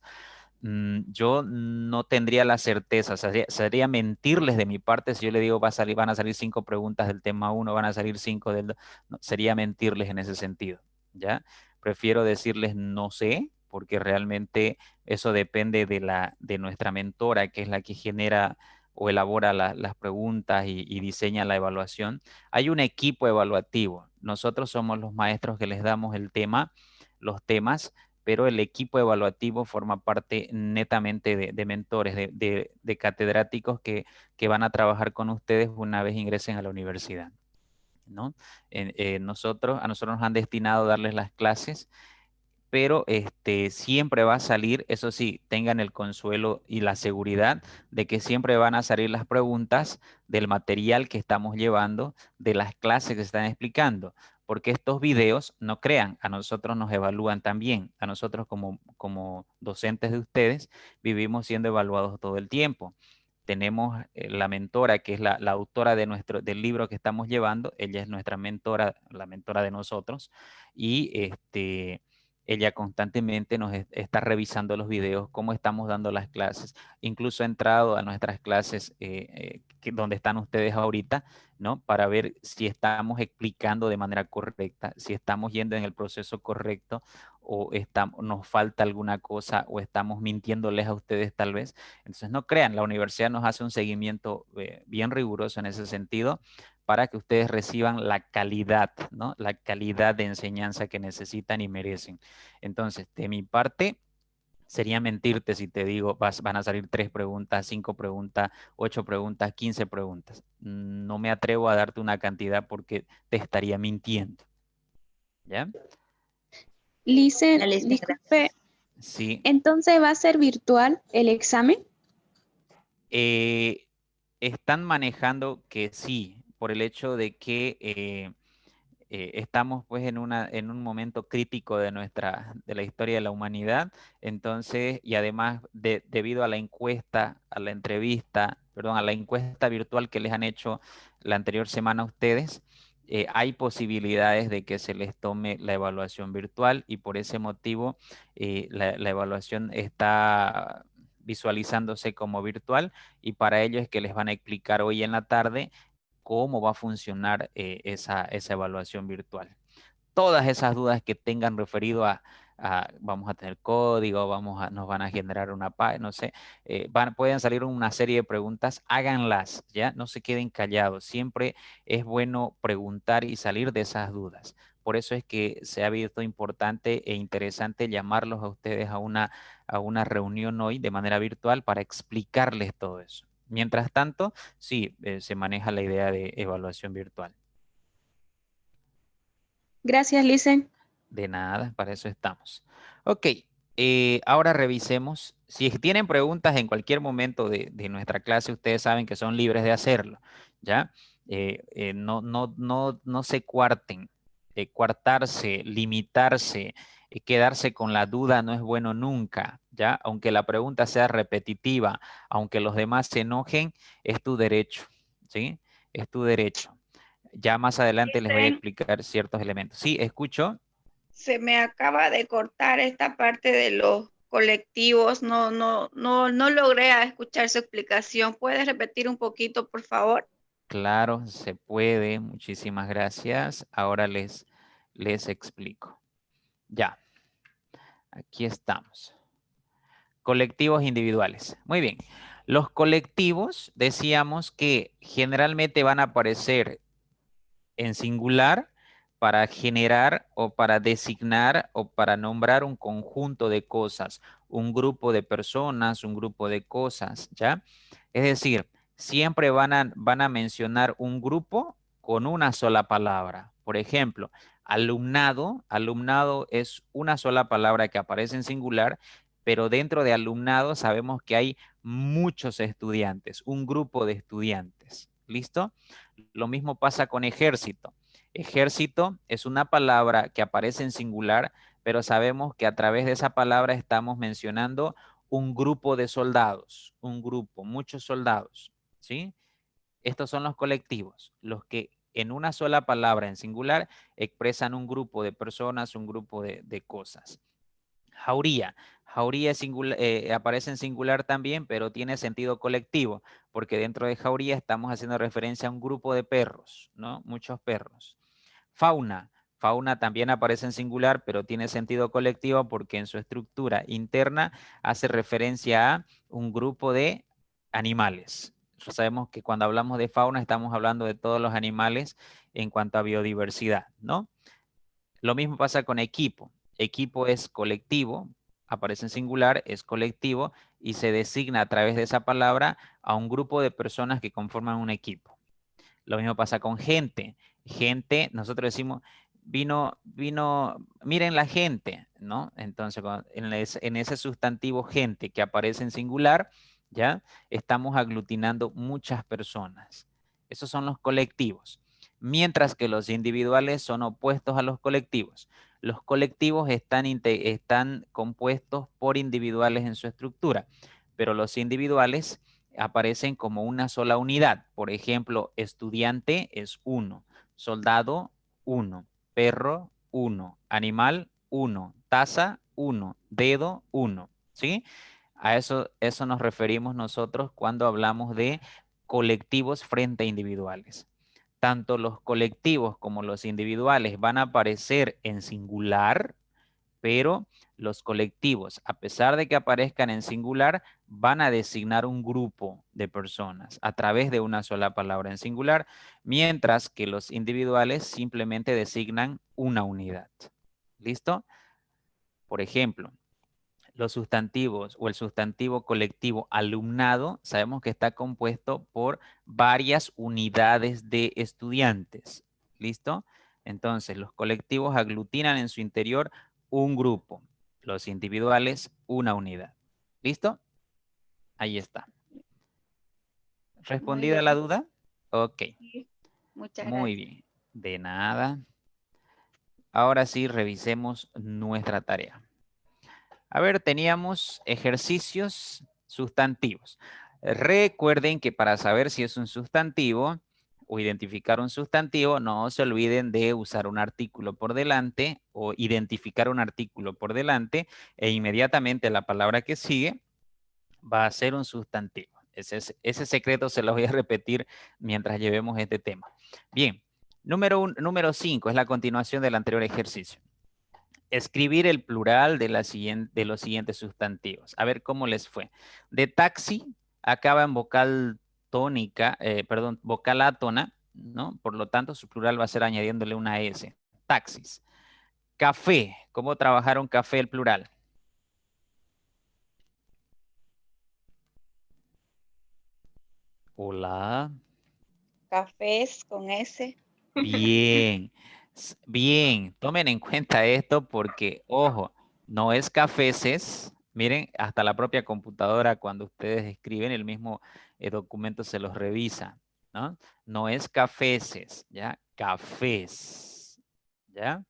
Yo no tendría la certeza, sería mentirles de mi parte si yo le digo van a salir 5 preguntas del tema 1, van a salir 5 del 2, no, sería mentirles en ese sentido, ¿ya? Prefiero decirles no sé, porque realmente eso depende de nuestra mentora, que es la que genera o elabora las preguntas y diseña la evaluación. Hay un equipo evaluativo, nosotros somos los maestros que les damos el tema, los temas, pero el equipo evaluativo forma parte netamente de mentores, de catedráticos que van a trabajar con ustedes una vez ingresen a la universidad, ¿no? A nosotros nos han destinado a darles las clases, pero siempre va a salir, eso sí, tengan el consuelo y la seguridad de que siempre van a salir las preguntas del material que estamos llevando, de las clases que se están explicando, porque estos videos, no crean, a nosotros nos evalúan también, a nosotros como docentes de ustedes, vivimos siendo evaluados todo el tiempo. Tenemos la mentora, que es la autora del libro que estamos llevando, ella es nuestra mentora, la mentora de nosotros, y ella constantemente nos está revisando los videos, cómo estamos dando las clases. Incluso ha entrado a nuestras clases donde están ustedes ahorita, ¿no? Para ver si estamos explicando de manera correcta, si estamos yendo en el proceso correcto o nos falta alguna cosa o estamos mintiéndoles a ustedes tal vez. Entonces no crean, la universidad nos hace un seguimiento bien riguroso en ese sentido, para que ustedes reciban la calidad, ¿no? La calidad de enseñanza que necesitan y merecen. Entonces, de mi parte, sería mentirte si te digo van a salir 3 preguntas, 5 preguntas, 8 preguntas, 15 preguntas. No me atrevo a darte una cantidad porque te estaría mintiendo. ¿Ya? Licen, disculpe. Sí. ¿Entonces va a ser virtual el examen? Están manejando que sí, por el hecho de que estamos pues en un momento crítico de la historia de la humanidad. Entonces, y además debido a la encuesta, a la encuesta virtual que les han hecho la anterior semana a ustedes, hay posibilidades de que se les tome la evaluación virtual, y por ese motivo la evaluación está visualizándose como virtual, y para ello es que les van a explicar hoy en la tarde cómo va a funcionar esa evaluación virtual. Todas esas dudas que tengan referido vamos a tener código, nos van a generar una página, no sé, pueden salir una serie de preguntas, háganlas, ¿ya? No se queden callados. Siempre es bueno preguntar y salir de esas dudas. Por eso es que se ha visto importante e interesante llamarlos a ustedes a una reunión hoy de manera virtual para explicarles todo eso. Mientras tanto, sí, se maneja la idea de evaluación virtual. Gracias, Licen. De nada, para eso estamos. Ok, ahora revisemos. Si tienen preguntas en cualquier momento de nuestra clase, ustedes saben que son libres de hacerlo, ¿ya? No se cuarten, coartarse, limitarse, quedarse con la duda no es bueno nunca, ¿ya? Aunque la pregunta sea repetitiva, aunque los demás se enojen, es tu derecho, ¿sí? Es tu derecho. Ya más adelante les voy a explicar ciertos elementos. Sí, escucho. Se me acaba de cortar esta parte de los colectivos. No logré escuchar su explicación. ¿Puedes repetir un poquito, por favor? Claro, se puede. Muchísimas gracias. Ahora les explico. Ya. Aquí estamos. Colectivos individuales. Muy bien. Los colectivos, decíamos que generalmente van a aparecer en singular para generar o para designar o para nombrar un conjunto de cosas, un grupo de personas, un grupo de cosas, ¿ya? Es decir, siempre van a mencionar un grupo con una sola palabra. Por ejemplo, alumnado, alumnado es una sola palabra que aparece en singular, pero dentro de alumnado sabemos que hay muchos estudiantes, un grupo de estudiantes. ¿Listo? Lo mismo pasa con ejército. Ejército es una palabra que aparece en singular, pero sabemos que a través de esa palabra estamos mencionando un grupo de soldados, un grupo, muchos soldados, ¿sí? Estos son los colectivos, los que en una sola palabra en singular expresan un grupo de personas, un grupo de cosas. Jauría. Jauría es aparece en singular también, pero tiene sentido colectivo, porque dentro de jauría estamos haciendo referencia a un grupo de perros, ¿no? Muchos perros. Fauna. Fauna también aparece en singular, pero tiene sentido colectivo porque en su estructura interna hace referencia a un grupo de animales. Sabemos que cuando hablamos de fauna estamos hablando de todos los animales en cuanto a biodiversidad, ¿no? Lo mismo pasa con equipo. Equipo es colectivo, aparece en singular, es colectivo y se designa a través de esa palabra a un grupo de personas que conforman un equipo. Lo mismo pasa con gente. Gente, nosotros decimos, vino, miren la gente, ¿no? Entonces, en ese sustantivo gente que aparece en singular, ¿ya? Estamos aglutinando muchas personas. Esos son los colectivos. Mientras que los individuales son opuestos a los colectivos. Los colectivos están compuestos por individuales en su estructura, pero los individuales aparecen como una sola unidad. Por ejemplo, estudiante es uno, soldado uno, perro uno, animal uno, taza uno, dedo uno, ¿sí? A eso nos referimos nosotros cuando hablamos de colectivos frente a individuales. Tanto los colectivos como los individuales van a aparecer en singular, pero los colectivos, a pesar de que aparezcan en singular, van a designar un grupo de personas a través de una sola palabra en singular, mientras que los individuales simplemente designan una unidad. ¿Listo? Por ejemplo, los sustantivos o el sustantivo colectivo alumnado, sabemos que está compuesto por varias unidades de estudiantes. ¿Listo? Entonces, los colectivos aglutinan en su interior un grupo. Los individuales, una unidad. ¿Listo? Ahí está. ¿Respondida la duda? Ok. Muchas Muy gracias. bien. De nada. Ahora sí, revisemos nuestra tarea. A ver, teníamos ejercicios sustantivos. Recuerden que para saber si es un sustantivo o identificar un sustantivo, no se olviden de usar un artículo por delante o identificar un artículo por delante e inmediatamente la palabra que sigue va a ser un sustantivo. Ese secreto se lo voy a repetir mientras llevemos este tema. Bien, número 5 es la continuación del anterior ejercicio. Escribir el plural de los siguientes sustantivos. A ver cómo les fue. De taxi acaba en vocal tónica, vocal átona, ¿no? Por lo tanto, su plural va a ser añadiéndole una S. Taxis. Café. ¿Cómo trabajaron café el plural? Hola. Cafés con S. Bien. Bien. Tomen en cuenta esto porque, ojo, no es cafeses. Miren, hasta la propia computadora cuando ustedes escriben el mismo documento se los revisa, ¿no? No es cafeses, ¿ya? Cafés, ¿ya?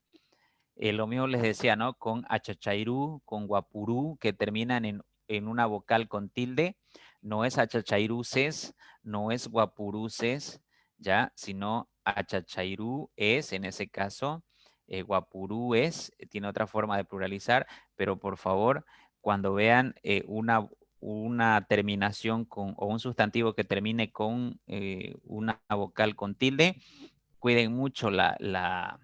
Lo mismo les decía, ¿no? Con achachairú, con guapurú, que terminan en una vocal con tilde. No es achachairuces, no es guapuruces, ¿ya? Sino achachairú es, en ese caso, guapurú es, tiene otra forma de pluralizar, pero por favor, cuando vean una terminación con, o un sustantivo que termine con una vocal con tilde, cuiden mucho la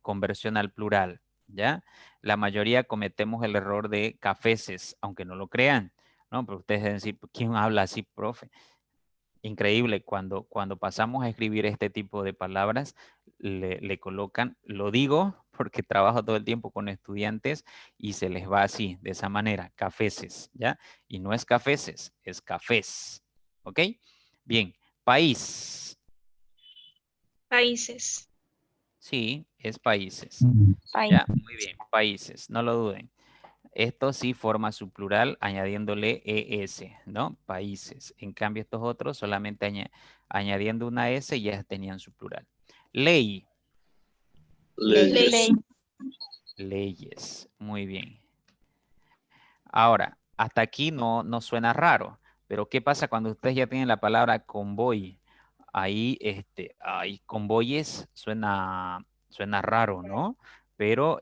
conversión al plural, ¿ya? La mayoría cometemos el error de cafeses, aunque no lo crean, ¿no? Pero ustedes deben decir, ¿quién habla así, profe? Increíble, cuando pasamos a escribir este tipo de palabras, le colocan, lo digo porque trabajo todo el tiempo con estudiantes y se les va así, de esa manera, cafeses, ¿ya? Y no es cafeses, es cafés, ¿ok? Bien, país. Países. Sí, es países. Ya, muy bien, países, no lo duden. Esto sí forma su plural añadiéndole ES, ¿no? Países. En cambio, estos otros solamente añadiendo una S ya tenían su plural. Ley. Ley. Leyes. Muy bien. Ahora, hasta aquí no suena raro, pero ¿qué pasa cuando ustedes ya tienen la palabra convoy? Ahí, convoyes suena raro, ¿no? Pero,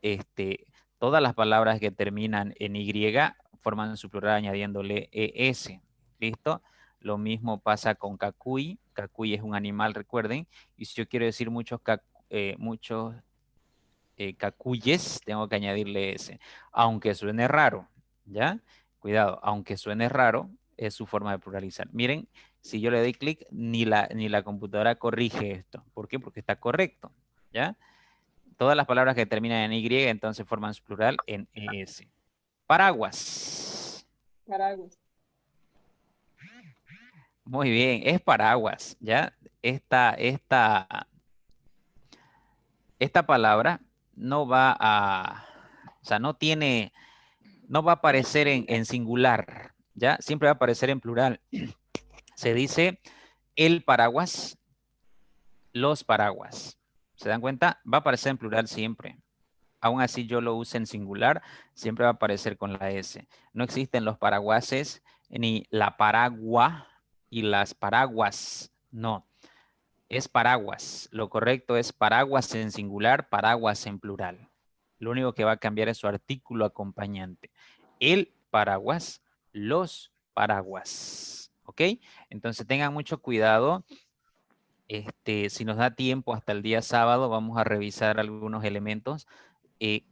todas las palabras que terminan en Y forman su plural añadiéndole ES, ¿listo? Lo mismo pasa con cacuy. Cacuy es un animal, recuerden. Y si yo quiero decir muchos cacuyes, tengo que añadirle S. Aunque suene raro, ¿ya? Cuidado, aunque suene raro, es su forma de pluralizar. Miren, si yo le doy clic, ni la computadora corrige esto. ¿Por qué? Porque está correcto, ¿ya? Todas las palabras que terminan en Y, entonces forman su plural en ES. Paraguas. Paraguas. Muy bien, es paraguas, ¿ya? Esta palabra no va a, o sea, no va a aparecer en singular, ¿ya? Siempre va a aparecer en plural. Se dice el paraguas, los paraguas. ¿Se dan cuenta? Va a aparecer en plural siempre. Aún así yo lo use en singular, siempre va a aparecer con la S. No existen los paraguases, ni la paragua y las paraguas. No, es paraguas. Lo correcto es paraguas en singular, paraguas en plural. Lo único que va a cambiar es su artículo acompañante. El paraguas, los paraguas. ¿Ok? Entonces tengan mucho cuidado. Si nos da tiempo hasta el día sábado, vamos a revisar algunos elementos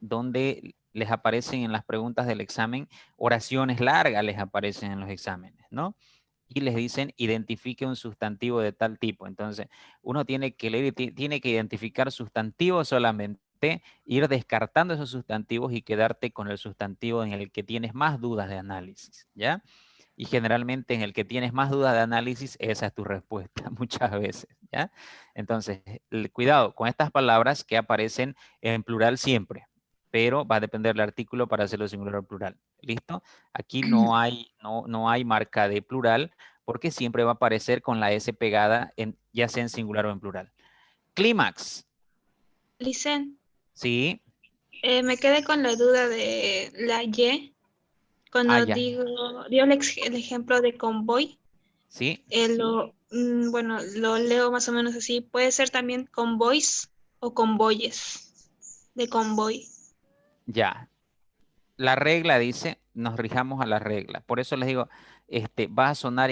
donde les aparecen en las preguntas del examen, oraciones largas les aparecen en los exámenes, ¿no? Y les dicen identifique un sustantivo de tal tipo. Entonces, uno tiene que leer y tiene que identificar sustantivos solamente, ir descartando esos sustantivos y quedarte con el sustantivo en el que tienes más dudas de análisis, ¿ya? Y generalmente en el que tienes más dudas de análisis, esa es tu respuesta muchas veces, ¿ya? Entonces, cuidado con estas palabras que aparecen en plural siempre, pero va a depender del artículo para hacerlo singular o plural. ¿Listo? Aquí no hay marca de plural porque siempre va a aparecer con la S pegada, ya sea en singular o en plural. Clímax. Licen, Sí. me quedé con la duda de la Y. Cuando Ya. dio el ejemplo de convoy, Sí. bueno, lo leo más o menos así. Puede ser también convoys o convoyes de convoy. Ya. La regla dice, nos rijamos a la regla. Por eso les digo, va a sonar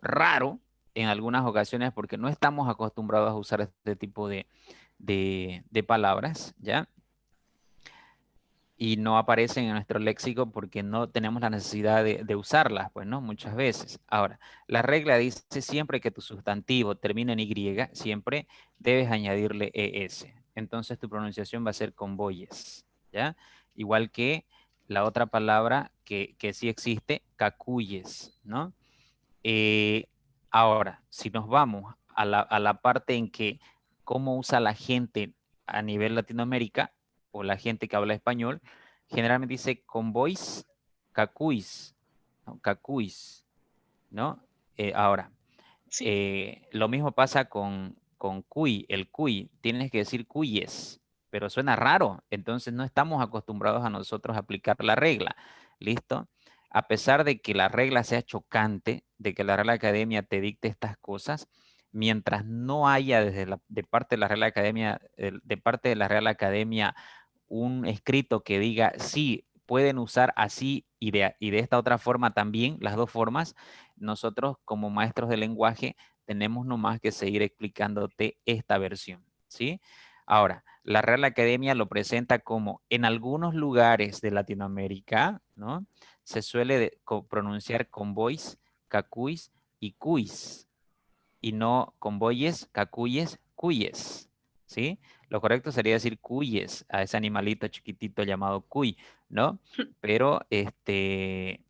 raro en algunas ocasiones porque no estamos acostumbrados a usar este tipo de palabras, ¿ya? Y no aparecen en nuestro léxico porque no tenemos la necesidad de usarlas, pues, ¿no? Muchas veces. Ahora, la regla dice siempre que tu sustantivo termine en Y, siempre debes añadirle ES. Entonces tu pronunciación va a ser convoyes, ¿ya? Igual que la otra palabra que sí existe, cacuyes, ¿no? Ahora, si nos vamos a la parte en que cómo usa la gente a nivel Latinoamérica o la gente que habla español, generalmente dice convoys, cacuis, ¿no? Cacuis, ¿no? Ahora, Sí. lo mismo pasa con con cuy, el cuy, tienes que decir cuyes, pero suena raro, entonces no estamos acostumbrados a nosotros a aplicar la regla. ¿Listo? A pesar de que la regla sea chocante, de que la Real Academia te dicte estas cosas, mientras no haya de parte de la Real Academia, de parte de la Real Academia un escrito que diga sí, pueden usar así y de esta otra forma también, las dos formas, nosotros como maestros de lenguaje tenemos nomás que seguir explicándote esta versión, ¿sí? Ahora, la Real Academia lo presenta como en algunos lugares de Latinoamérica, ¿no? Se suele pronunciar convoys, cacuys y cuys, y no convoyes, cacuyes, cuyes, ¿sí? Lo correcto sería decir cuyes a ese animalito chiquitito llamado cuy, ¿no? Pero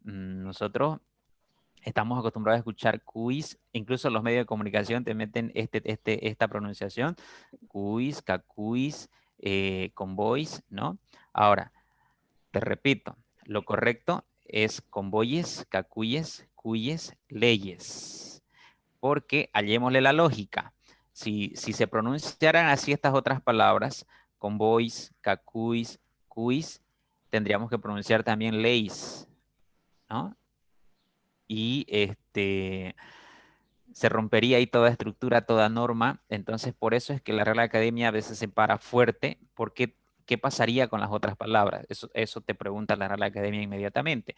nosotros estamos acostumbrados a escuchar cuis, incluso los medios de comunicación te meten esta pronunciación, cuis, cacuis, convoys, ¿no? Ahora, te repito, lo correcto es convoyes, cacuyes, cuyes, leyes. Porque hallémosle la lógica. Si se pronunciaran así estas otras palabras, convoys, cacuis, cuis, tendríamos que pronunciar también leyes, ¿no? Y se rompería ahí toda estructura, toda norma. Entonces, por eso es que la Real Academia a veces se para fuerte, porque ¿qué pasaría con las otras palabras? Eso te pregunta la Real Academia inmediatamente.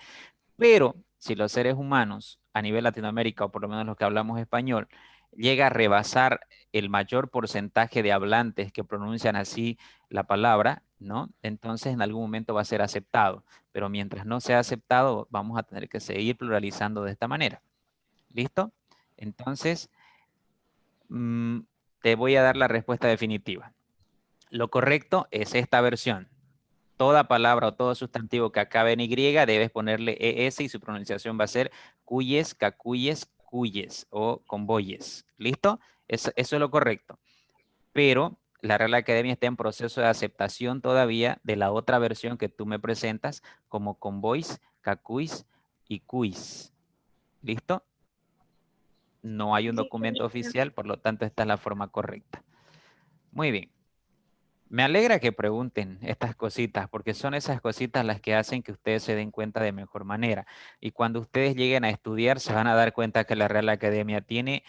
Pero si los seres humanos a nivel Latinoamérica, o por lo menos los que hablamos español, llega a rebasar el mayor porcentaje de hablantes que pronuncian así la palabra, ¿no? Entonces en algún momento va a ser aceptado. Pero mientras no sea aceptado, vamos a tener que seguir pluralizando de esta manera. ¿Listo? Entonces, te voy a dar la respuesta definitiva. Lo correcto es esta versión. Toda palabra o todo sustantivo que acabe en Y debes ponerle ES y su pronunciación va a ser cuyes, cacuyes, cuyes o convoyes. ¿Listo? Eso es lo correcto. Pero la Real Academia está en proceso de aceptación todavía de la otra versión que tú me presentas como convoys, cacuis y cuis. ¿Listo? No hay un documento oficial, por lo tanto esta es la forma correcta. Muy bien. Me alegra que pregunten estas cositas, porque son esas cositas las que hacen que ustedes se den cuenta de mejor manera. Y cuando ustedes lleguen a estudiar, se van a dar cuenta que la Real Academia tiene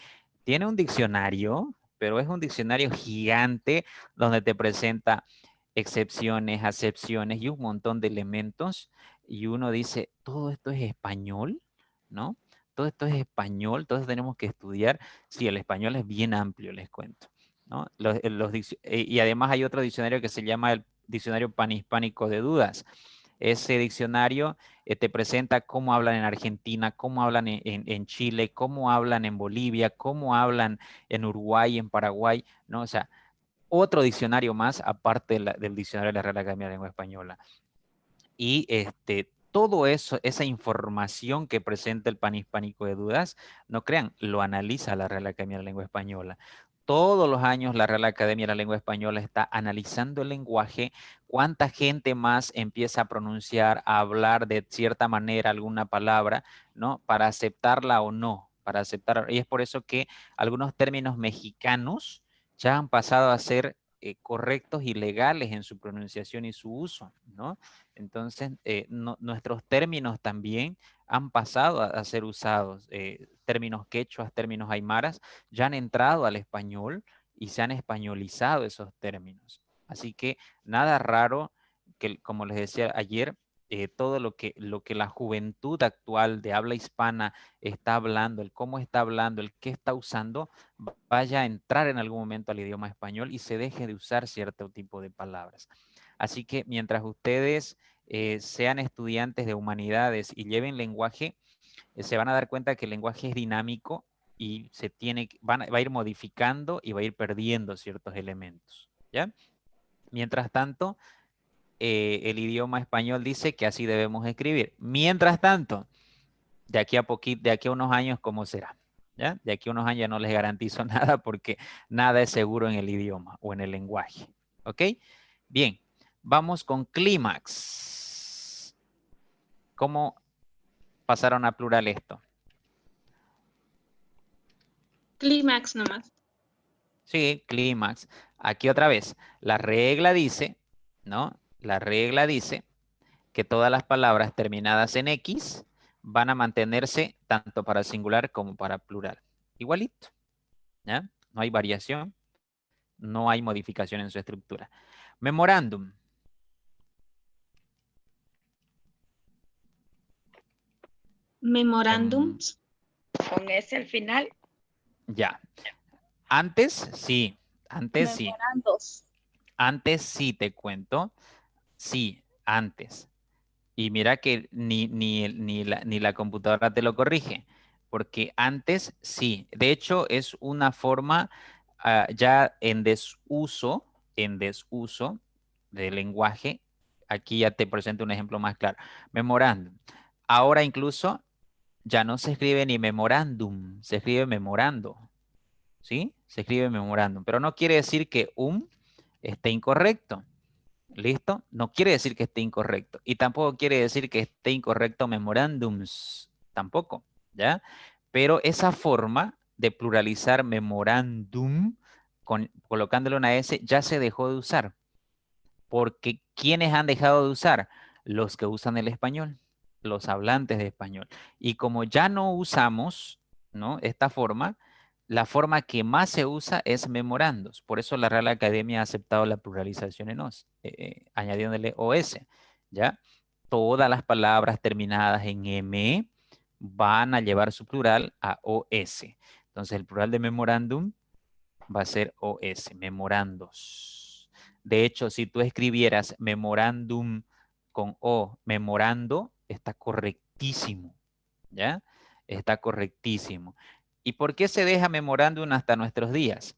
un diccionario, pero es un diccionario gigante donde te presenta excepciones, acepciones y un montón de elementos. Y uno dice, ¿todo esto es español? ¿No? Todo esto es español, todos tenemos que estudiar. Sí, el español es bien amplio, les cuento, ¿no? Y además hay otro diccionario que se llama el Diccionario Panhispánico de Dudas. Ese diccionario te presenta cómo hablan en Argentina, cómo hablan en Chile, cómo hablan en Bolivia, cómo hablan en Uruguay, en Paraguay, ¿no? O sea, otro diccionario más aparte del diccionario de la Real Academia de la Lengua Española. Y todo eso, esa información que presenta el Panhispánico de Dudas, no crean, lo analiza la Real Academia de la Lengua Española. Todos los años la Real Academia de la Lengua Española está analizando el lenguaje, cuánta gente más empieza a pronunciar, a hablar de cierta manera alguna palabra, ¿no? Para aceptarla o no, para aceptar. Y es por eso que algunos términos mexicanos ya han pasado a ser correctos y legales en su pronunciación y su uso, ¿no? Entonces, nuestros términos también han pasado a ser usados. Términos quechuas, términos aymaras, ya han entrado al español y se han españolizado esos términos. Así que nada raro que, como les decía ayer, todo lo que la juventud actual de habla hispana está hablando, el cómo está hablando, el qué está usando, vaya a entrar en algún momento al idioma español y se deje de usar cierto tipo de palabras. Así que mientras ustedes sean estudiantes de humanidades y lleven lenguaje, se van a dar cuenta que el lenguaje es dinámico y va a ir modificando y va a ir perdiendo ciertos elementos, ¿ya? Mientras tanto, el idioma español dice que así debemos escribir. Mientras tanto, de aquí a unos años, ¿cómo será? ¿Ya? De aquí a unos años ya no les garantizo nada porque nada es seguro en el idioma o en el lenguaje. ¿Ok? Bien, vamos con clímax. ¿Cómo pasaron a plural esto? Clímax nomás. Sí, clímax. Aquí otra vez. La regla dice, ¿no? La regla dice que todas las palabras terminadas en X van a mantenerse tanto para singular como para plural. Igualito, ¿ya? No hay variación, no hay modificación en su estructura. Memorándum. Memorándums. Con S al final. Ya. Antes, sí. Antes sí. Memorandos. Antes sí te cuento. Sí, antes. Y mira que ni la computadora te lo corrige. Porque antes sí. De hecho, es una forma ya en desuso del lenguaje. Aquí ya te presento un ejemplo más claro. Memorándum. Ahora incluso ya no se escribe ni memorándum, se escribe memorando. ¿Sí? Se escribe memorándum. Pero no quiere decir que esté incorrecto. ¿Listo? No quiere decir que esté incorrecto. Y tampoco quiere decir que esté incorrecto memorándums. Tampoco. ¿Ya? Pero esa forma de pluralizar memorándum, colocándole una S, ya se dejó de usar. Porque ¿quiénes han dejado de usar? Los que usan el español, los hablantes de español. Y como ya no usamos, ¿no?, esta forma, la forma que más se usa es memorandos. Por eso la Real Academia ha aceptado la pluralización en os, añadiéndole OS, ¿ya? Todas las palabras terminadas en M van a llevar su plural a OS. Entonces el plural de memorándum va a ser OS, memorandos. De hecho, si tú escribieras memorándum con O, memorando, está correctísimo, ¿ya? Está correctísimo. ¿Y por qué se deja memorándum hasta nuestros días?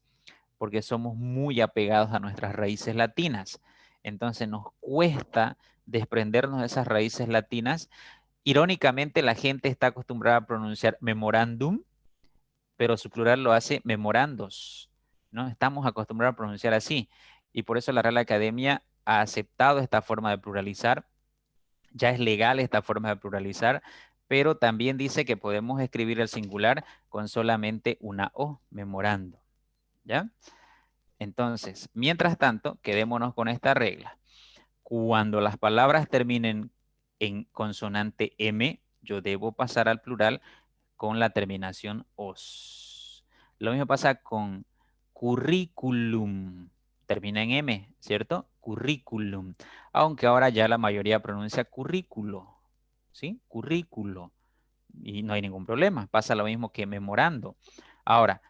Porque somos muy apegados a nuestras raíces latinas. Entonces nos cuesta desprendernos de esas raíces latinas. Irónicamente, la gente está acostumbrada a pronunciar memorándum, pero su plural lo hace memorandos, ¿no? Estamos acostumbrados a pronunciar así. Y por eso la Real Academia ha aceptado esta forma de pluralizar. Ya es legal esta forma de pluralizar, pero también dice que podemos escribir el singular con solamente una O, memorando, ¿ya? Entonces, mientras tanto, quedémonos con esta regla. Cuando las palabras terminen en consonante M, yo debo pasar al plural con la terminación os. Lo mismo pasa con curriculum. Termina en M, ¿cierto? Curriculum. Aunque ahora ya la mayoría pronuncia currículo. ¿Sí? Currículo. Y no hay ningún problema. Pasa lo mismo que memorando. Ahora,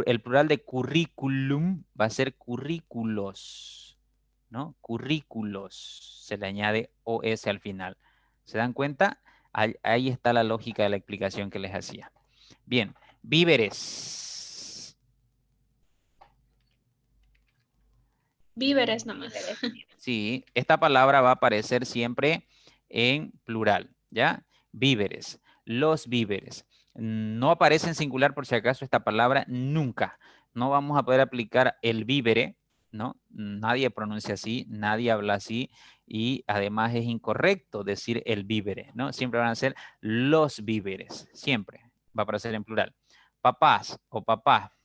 el plural de curriculum va a ser currículos, ¿no? Currículos. Se le añade OS al final. ¿Se dan cuenta? Ahí está la lógica de la explicación que les hacía. Bien, víveres. Víveres nomás. Sí, esta palabra va a aparecer siempre en plural, ¿ya? Víveres, los víveres. No aparece en singular por si acaso esta palabra nunca. No vamos a poder aplicar el vívere, ¿no? Nadie pronuncia así, nadie habla así y además es incorrecto decir el vívere, ¿no? Siempre van a ser los víveres, siempre va a aparecer en plural. Papás o papá,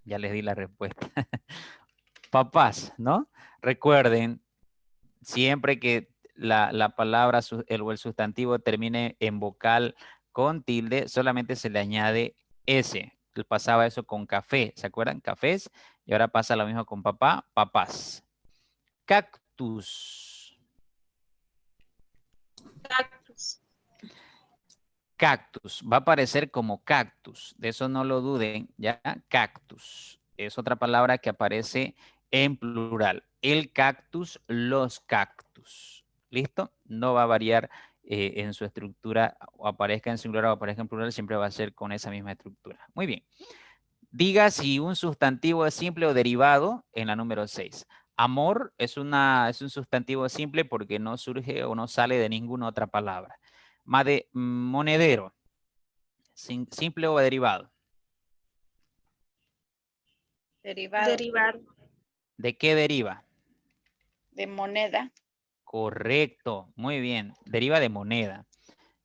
ya les di la respuesta. Papás, ¿no? Recuerden, siempre que la palabra o el sustantivo termine en vocal con tilde, solamente se le añade S. Pasaba eso con café, ¿se acuerdan? Cafés. Y ahora pasa lo mismo con papá, papás. Cactus. Cactus. Cactus. Va a aparecer como cactus. De eso no lo duden, ¿ya? Cactus. Es otra palabra que aparece en plural. El cactus, los cactus. ¿Listo? No va a variar en su estructura, o aparezca en singular o aparezca en plural, siempre va a ser con esa misma estructura. Muy bien. Diga si un sustantivo es simple o derivado en la número 6. Amor es un sustantivo simple porque no surge o no sale de ninguna otra palabra. Monedero, simple o derivado. Derivado. Derivar. ¿De qué deriva? De moneda. Correcto, muy bien. Deriva de moneda,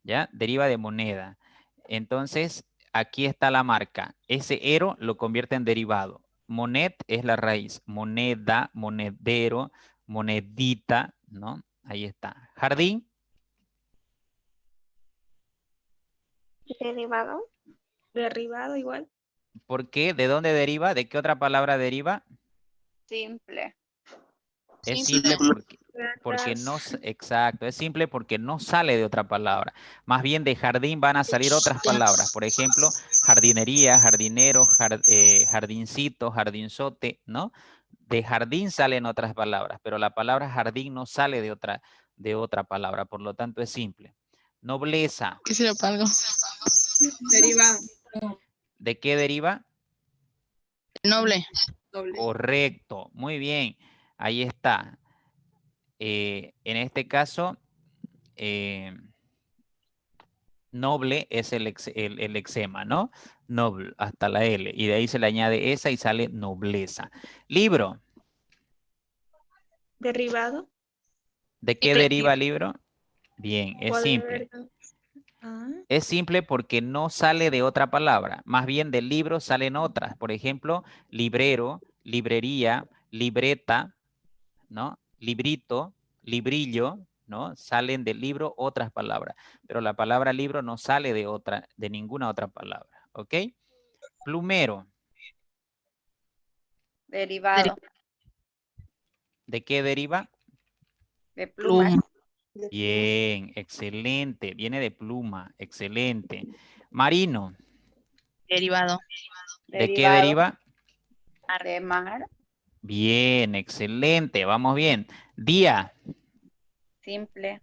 ¿ya? Deriva de moneda. Entonces, aquí está la marca. Ese ero lo convierte en derivado. Monet es la raíz. Moneda, monedero, monedita, ¿no? Ahí está. Jardín. Derivado. Derivado igual. ¿Por qué? ¿De dónde deriva? ¿De qué otra palabra deriva? Simple. Es Simple. simple porque no, Atrás. exacto, es simple porque no sale de otra palabra. Más bien de jardín van a salir otras palabras. Por ejemplo, jardinería, jardinero, jardincito, jardinzote, ¿no? De jardín salen otras palabras, pero la palabra jardín no sale de otra palabra, por lo tanto es simple. Nobleza. ¿Qué será para algo? Derivado. ¿De qué deriva? Noble. Correcto, muy bien, ahí está. En este caso, noble es el exema, ¿no? Noble, hasta la L. Y de ahí se le añade esa y sale nobleza. Libro. Derivado. ¿De qué deriva libro? Bien, es simple. Ah, Es simple porque no sale de otra palabra. Más bien del libro salen otras. Por ejemplo, librero, librería, libreta, ¿no? Librito, librillo, ¿no? Salen del libro otras palabras. Pero la palabra libro no sale de ninguna otra palabra. ¿Ok? Plumero. Derivado. ¿De qué deriva? De plumas. Bien, excelente. Viene de pluma, excelente. Marino. Derivado. ¿De qué deriva? De mar. Bien, excelente. Vamos bien. Día. Simple.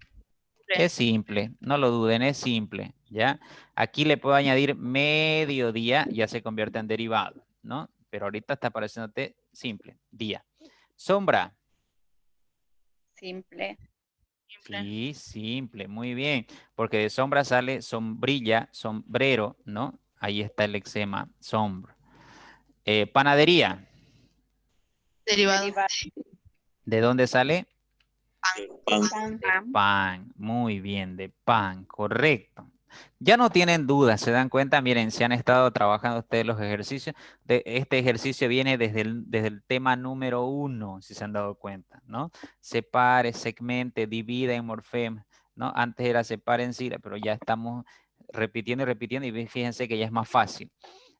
Es simple, no lo duden, es simple, ¿ya? Aquí le puedo añadir mediodía, ya se convierte en derivado, ¿no? Pero ahorita está pareciéndote simple, día. Sombra. Simple. Sí, simple, muy bien. Porque de sombra sale sombrilla, sombrero, ¿no? Ahí está el exema, sombra. Panadería. Derivado. ¿De dónde sale? Pan. Pan, muy bien, de pan, correcto. Ya no tienen dudas, se dan cuenta, miren, si han estado trabajando ustedes los ejercicios, este ejercicio viene desde el tema número 1, si se han dado cuenta, ¿no? Separe, segmente, divida en morfema, ¿no? Antes era separe en sigla, pero ya estamos repitiendo y repitiendo y fíjense que ya es más fácil.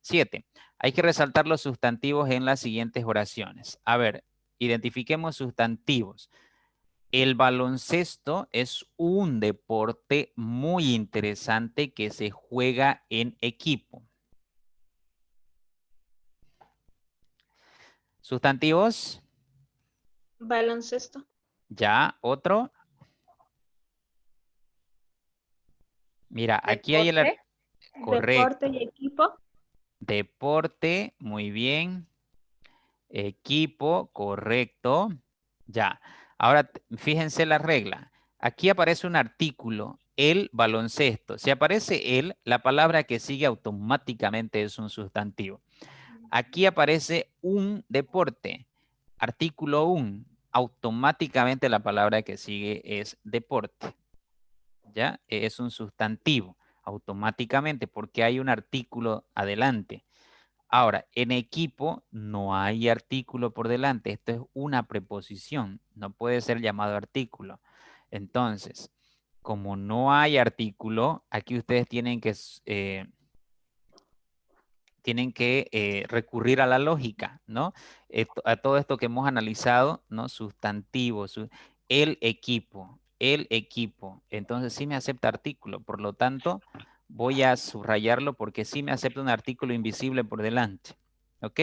7. Hay que resaltar los sustantivos en las siguientes oraciones. A ver, identifiquemos sustantivos. El baloncesto es un deporte muy interesante que se juega en equipo. ¿Sustantivos? baloncesto. Ya, otro. Mira, aquí hay el... Deporte. Correcto. Deporte y equipo. Deporte, muy bien. Equipo, correcto. Ya. Ahora, fíjense la regla. Aquí aparece un artículo, el baloncesto. Si aparece el, la palabra que sigue automáticamente es un sustantivo. Aquí aparece un deporte, artículo un. Automáticamente la palabra que sigue es deporte. ¿Ya? Es un sustantivo, automáticamente, porque hay un artículo adelante. Ahora, en equipo no hay artículo por delante. Esto es una preposición. No puede ser llamado artículo. Entonces, como no hay artículo, aquí ustedes tienen que recurrir a la lógica, ¿no? A todo esto que hemos analizado, ¿no? Sustantivos, el equipo. Entonces sí me acepta artículo. Por lo tanto, voy a subrayarlo porque sí me acepta un artículo invisible por delante. ¿Ok?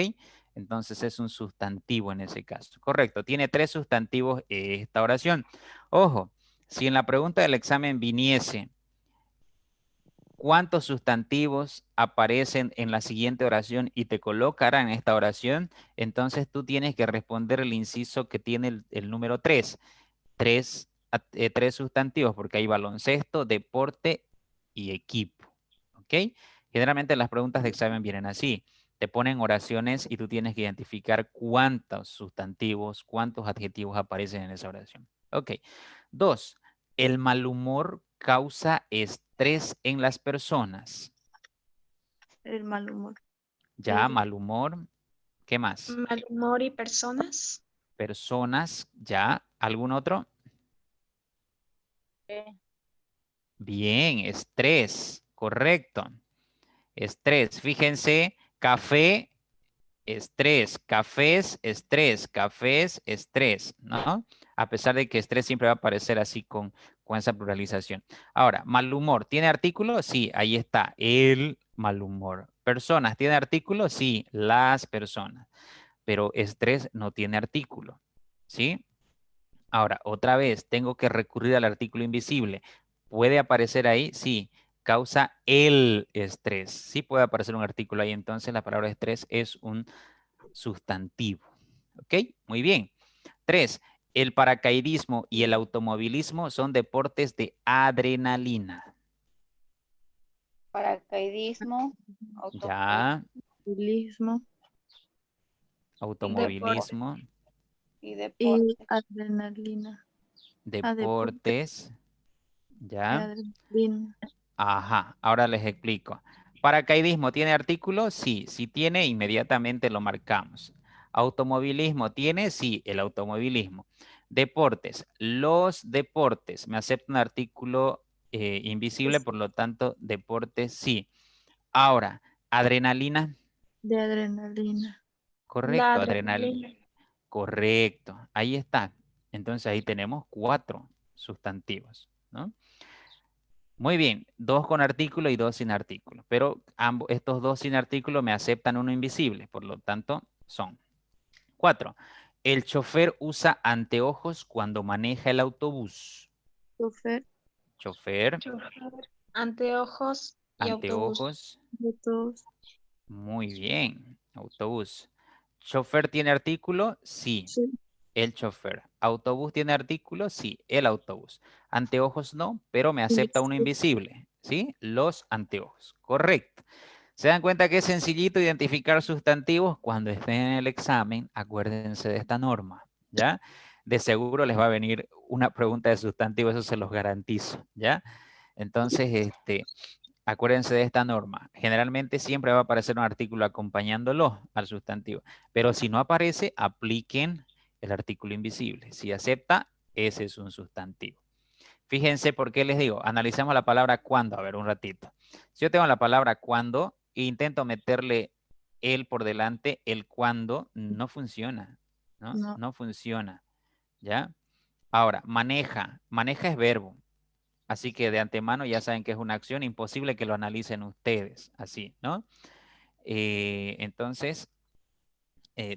Entonces es un sustantivo en ese caso. Correcto. Tiene 3 sustantivos esta oración. Ojo, si en la pregunta del examen viniese cuántos sustantivos aparecen en la siguiente oración y te colocarán en esta oración, entonces tú tienes que responder el inciso que tiene el número 3. 3 sustantivos, porque hay baloncesto, deporte y equipo. ¿Ok? Generalmente las preguntas de examen vienen así. Te ponen oraciones y tú tienes que identificar cuántos sustantivos, cuántos adjetivos aparecen en esa oración. Ok. 2. El mal humor causa estrés en las personas. El mal humor. Ya, mal humor. ¿Qué más? Mal humor y personas. Personas, ya. ¿Algún otro? Bien, estrés, correcto. Estrés, fíjense, café, estrés, cafés, estrés, cafés, estrés, ¿no? A pesar de que estrés siempre va a aparecer así con esa pluralización. Ahora, mal humor, ¿tiene artículo? Sí, ahí está, el mal humor. Personas, ¿tiene artículo? Sí, las personas. Pero estrés no tiene artículo, ¿sí? Ahora, otra vez, tengo que recurrir al artículo invisible. ¿Puede aparecer ahí? Sí. Causa el estrés. Sí puede aparecer un artículo ahí. Entonces, la palabra estrés es un sustantivo. ¿Ok? Muy bien. 3. El paracaidismo y el automovilismo son deportes de adrenalina. Paracaidismo, Ya. Automovilismo Automovilismo. y y deporte. adrenalina. Deportes. Y Ya. adrenalina. Ajá, ahora les explico. ¿Paracaidismo tiene artículo? Sí, si tiene, inmediatamente lo marcamos. ¿Automovilismo tiene? Sí, el automovilismo. Deportes. Los deportes. Me acepta un artículo invisible, por lo tanto, deportes sí. Ahora, adrenalina. De adrenalina. La Correcto, adrenalina. adrenalina. Correcto, ahí está. Entonces ahí tenemos 4 sustantivos, ¿no? Muy bien, 2 con artículo y 2 sin artículo, pero ambos, estos 2 sin artículo me aceptan uno invisible, por lo tanto son 4. El chofer usa anteojos cuando maneja el autobús. Chofer Chofer, Chofer, anteojos y autobús. anteojos, de todos. muy bien, autobús. ¿Chofer tiene artículo? Sí, Sí. el chofer. ¿Autobús tiene artículo? Sí, el autobús. Anteojos no, pero me acepta uno invisible, ¿sí? Los anteojos, correcto. ¿Se dan cuenta que es sencillito identificar sustantivos? Cuando estén en el examen, acuérdense de esta norma, ¿ya? De seguro les va a venir una pregunta de sustantivo, eso se los garantizo, ¿ya? Entonces, acuérdense de esta norma. Generalmente siempre va a aparecer un artículo acompañándolo al sustantivo, pero si no aparece, apliquen el artículo invisible. Si acepta, ese es un sustantivo. Fíjense por qué les digo, analicemos la palabra cuando, a ver un ratito. Si yo tengo la palabra cuando e intento meterle el por delante, el cuando no funciona, ¿no? No. No funciona, ¿ya? Ahora, maneja. Maneja es verbo. Así que de antemano ya saben que es una acción imposible que lo analicen ustedes, así, ¿no? Entonces,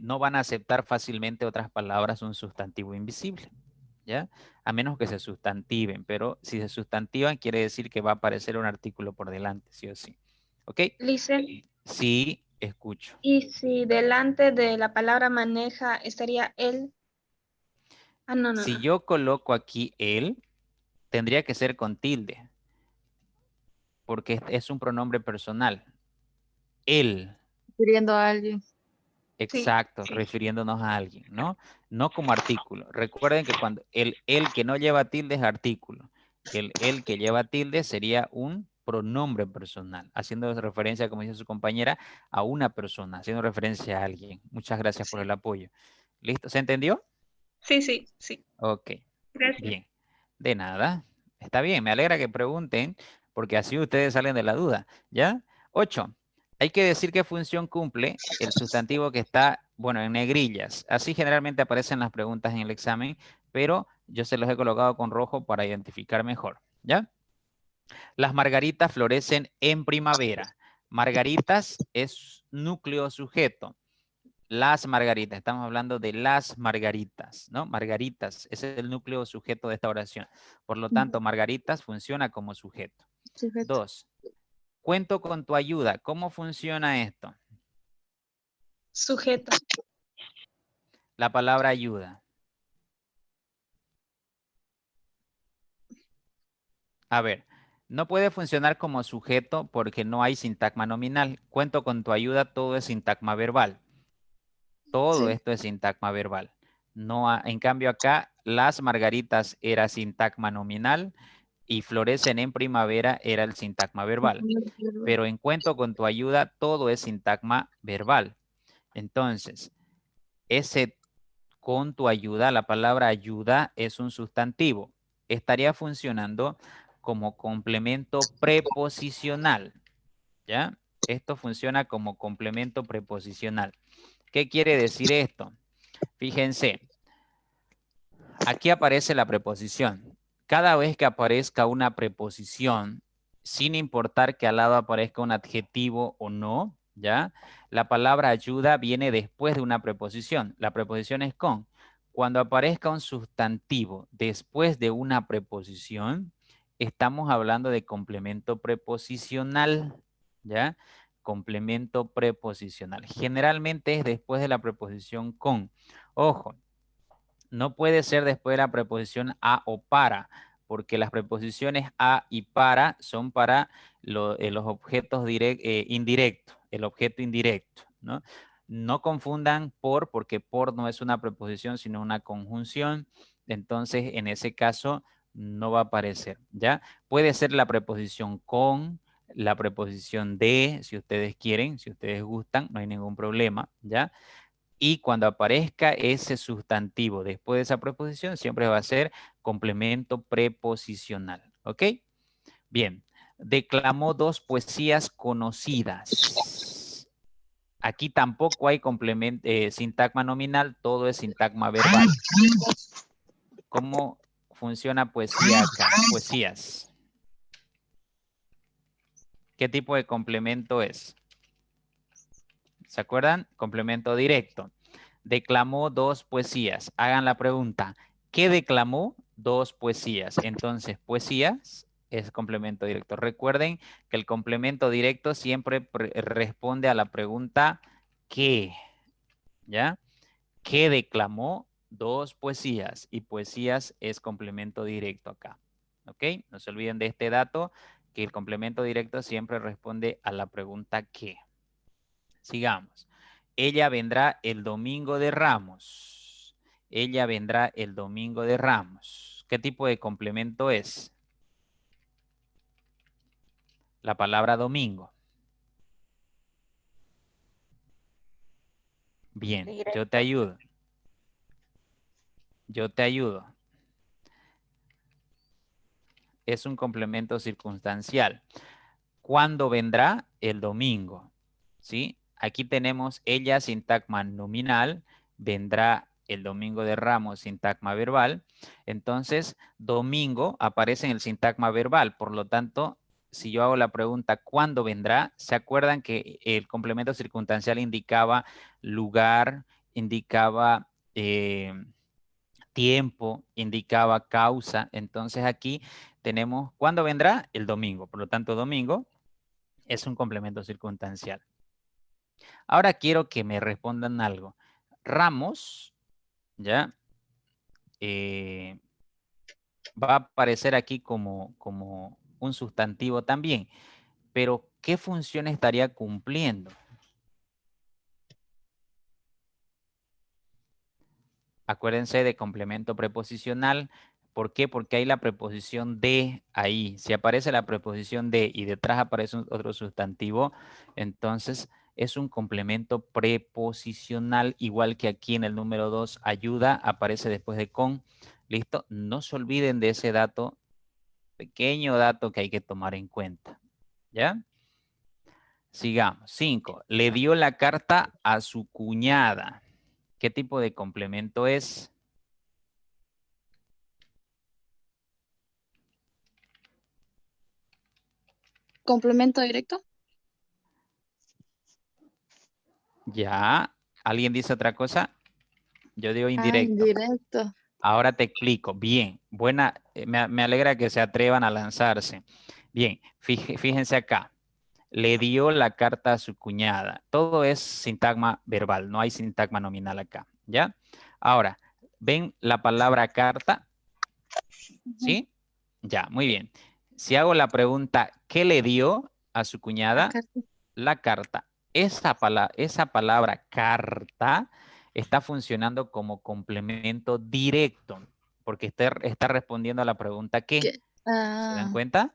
no van a aceptar fácilmente otras palabras un sustantivo invisible, ¿ya? A menos que se sustantiven, pero si se sustantivan quiere decir que va a aparecer un artículo por delante, sí o sí. ¿Ok? Lice, Sí, escucho. y si delante de la palabra maneja estaría él. Ah, no, no, Si no. yo coloco aquí él, tendría que ser con tilde, porque es un pronombre personal. Él. Refiriendo a alguien. Sí, Exacto, refiriéndonos a alguien, ¿no? No como artículo. Recuerden que cuando el que no lleva tilde es artículo. El que lleva tilde sería un pronombre personal, haciendo referencia, como dice su compañera, a una persona, haciendo referencia a alguien. Muchas gracias por el apoyo. ¿Listo? ¿Se entendió? sí, sí, sí. Ok, Gracias. bien. De nada. Está bien, me alegra que pregunten, porque así ustedes salen de la duda, ¿ya? 8. Hay que decir qué función cumple el sustantivo que está, bueno, en negrillas. Así generalmente aparecen las preguntas en el examen, pero yo se los he colocado con rojo para identificar mejor, ¿ya? Las margaritas florecen en primavera. Margaritas es núcleo sujeto. Las margaritas, estamos hablando de las margaritas, ¿no? Margaritas, ese es el núcleo sujeto de esta oración. Por lo tanto, margaritas funciona como sujeto. Sujeto. 2. Cuento con tu ayuda. ¿Cómo funciona esto? Sujeto. La palabra ayuda. A ver, no puede funcionar como sujeto porque no hay sintagma nominal. Cuento con tu ayuda, todo es sintagma verbal. Todo Sí. esto es sintagma verbal. No, en cambio acá, las margaritas era sintagma nominal y florecen en primavera era el sintagma verbal. Pero en cuento con tu ayuda, todo es sintagma verbal. Entonces, ese con tu ayuda, la palabra ayuda es un sustantivo. Estaría funcionando como complemento preposicional, ¿ya? Esto funciona como complemento preposicional. ¿Qué quiere decir esto? Fíjense, aquí aparece la preposición. Cada vez que aparezca una preposición, sin importar que al lado aparezca un adjetivo o no, ¿ya? La palabra ayuda viene después de una preposición. La preposición es con. Cuando aparezca un sustantivo después de una preposición, estamos hablando de complemento preposicional, ¿ya? Complemento preposicional. Generalmente es después de la preposición con. Ojo, no puede ser después de la preposición a o para, porque las preposiciones a y para son para los objetos indirectos, el objeto indirecto, ¿no? No confundan por, porque por no es una preposición, sino una conjunción. Entonces, en ese caso, no va a aparecer, ¿ya? Puede ser la preposición con, la preposición de, si ustedes quieren, si ustedes gustan, no hay ningún problema, ¿ya? Y cuando aparezca ese sustantivo después de esa preposición, siempre va a ser complemento preposicional. ¿Ok? Bien. Declamó 2 poesías conocidas. Aquí tampoco hay sintagma nominal, todo es sintagma verbal. ¿Cómo funciona poesía acá? Poesías. ¿Qué tipo de complemento es? ¿Se acuerdan? Complemento directo. Declamó 2 poesías. Hagan la pregunta. ¿Qué declamó? 2 poesías. Entonces, poesías es complemento directo. Recuerden que el complemento directo siempre responde a la pregunta ¿qué? ¿Ya? ¿Qué declamó? 2 poesías. Y poesías es complemento directo acá. ¿Ok? No se olviden de este dato, que el complemento directo siempre responde a la pregunta ¿qué? Sigamos. Ella vendrá el domingo de Ramos. Ella vendrá el domingo de Ramos. ¿Qué tipo de complemento es? La palabra domingo. Bien, yo te ayudo. Yo te ayudo. Es un complemento circunstancial. ¿Cuándo vendrá? El domingo. ¿Sí? Aquí tenemos ella, sintagma nominal, vendrá el domingo de Ramos, sintagma verbal. Entonces, domingo aparece en el sintagma verbal. Por lo tanto, si yo hago la pregunta, ¿cuándo vendrá? ¿Se acuerdan que el complemento circunstancial indicaba lugar, indicaba tiempo, indicaba causa? Entonces aquí tenemos, ¿cuándo vendrá? El domingo. Por lo tanto, domingo es un complemento circunstancial. Ahora quiero que me respondan algo. Ramos, ¿ya? Va a aparecer aquí como un sustantivo también. Pero, ¿qué función estaría cumpliendo? Acuérdense de complemento preposicional. ¿Por qué? Porque hay la preposición de ahí. Si aparece la preposición de y detrás aparece otro sustantivo, entonces es un complemento preposicional, igual que aquí en el número 2, ayuda, aparece después de con. ¿Listo? No se olviden de ese dato, pequeño dato que hay que tomar en cuenta. ¿Ya? Sigamos. 5. Le dio la carta a su cuñada. ¿Qué tipo de complemento es? ¿Complemento directo? Ya. ¿Alguien dice otra cosa? Yo digo Ah, indirecto. indirecto. Ahora te explico. Bien. Buena. Me alegra que se atrevan a lanzarse. Bien. Fíjense acá. Le dio la carta a su cuñada. Todo es sintagma verbal. No hay sintagma nominal acá. ¿Ya? Ahora, ¿ven la palabra carta? ¿Sí? Ya, muy bien. Si hago la pregunta, ¿qué le dio a su cuñada? La carta. Esa palabra carta está funcionando como complemento directo, porque está respondiendo a la pregunta ¿qué? ¿Qué? ¿Se dan Ah, cuenta?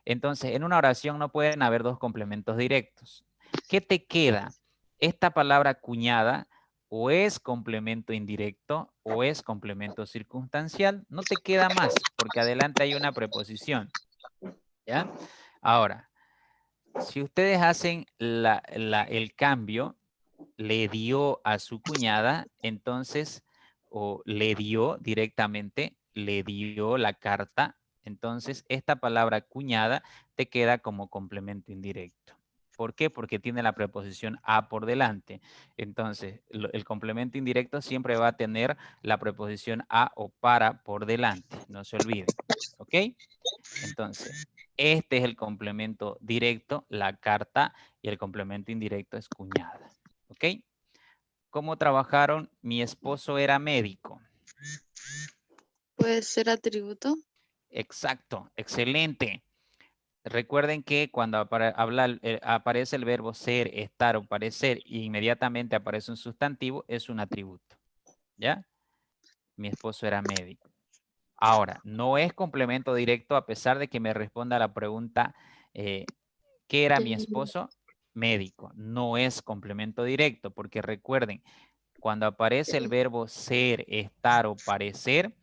Entonces, en una oración no pueden haber 2 complementos directos. ¿Qué te queda? esta palabra cuñada o es complemento indirecto o es complemento circunstancial. No te queda más porque adelante hay una preposición. ¿Ya? Ahora, si ustedes hacen el cambio, le dio a su cuñada, entonces, o le dio directamente, le dio la carta, entonces esta palabra cuñada te queda como complemento indirecto. ¿Por qué? Porque tiene la preposición a por delante. Entonces, el complemento indirecto siempre va a tener la preposición a o para por delante. No se olviden. ¿Ok? Entonces, este es el complemento directo, la carta, y el complemento indirecto es cuñada. ¿Ok? ¿Cómo trabajaron? Mi esposo era médico. Puede ser atributo. Exacto, excelente. Recuerden que cuando aparece el verbo ser, estar o parecer, y inmediatamente aparece un sustantivo, es un atributo. ¿Ya? Mi esposo era médico. Ahora, no es complemento directo a pesar de que me responda la pregunta, ¿qué era mi esposo? Médico. No es complemento directo, porque recuerden, cuando aparece el verbo ser, estar o parecer,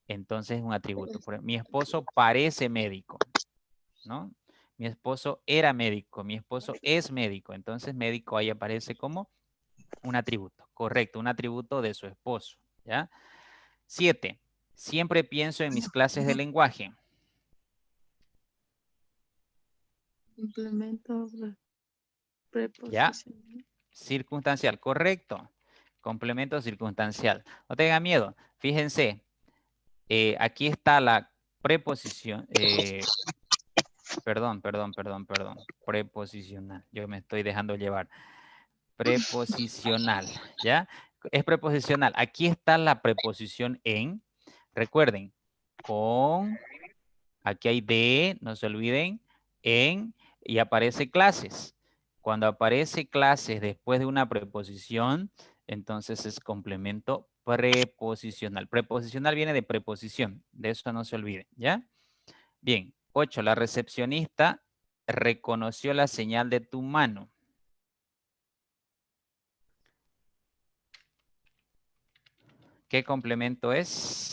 entonces es un atributo. Mi esposo parece médico, ¿no? Mi esposo era médico, mi esposo es médico. Entonces médico ahí aparece como un atributo. Correcto, un atributo de su esposo, ¿ya? 7. Siempre pienso en mis clases de lenguaje. Complemento. ¿Ya? Preposición. Circunstancial, correcto. Complemento circunstancial. No tengan miedo. Fíjense, aquí está la preposición. Perdón. Preposicional. Yo me estoy dejando llevar. Preposicional, ¿ya? Es preposicional. Aquí está la preposición en. Recuerden, con. Aquí hay de, no se olviden, en, y aparece clases. Cuando aparece clases después de una preposición, entonces es complemento preposicional. Preposicional viene de preposición, de eso no se olviden, ¿ya? Bien, 8. La recepcionista reconoció la señal de tu mano. ¿Qué complemento es?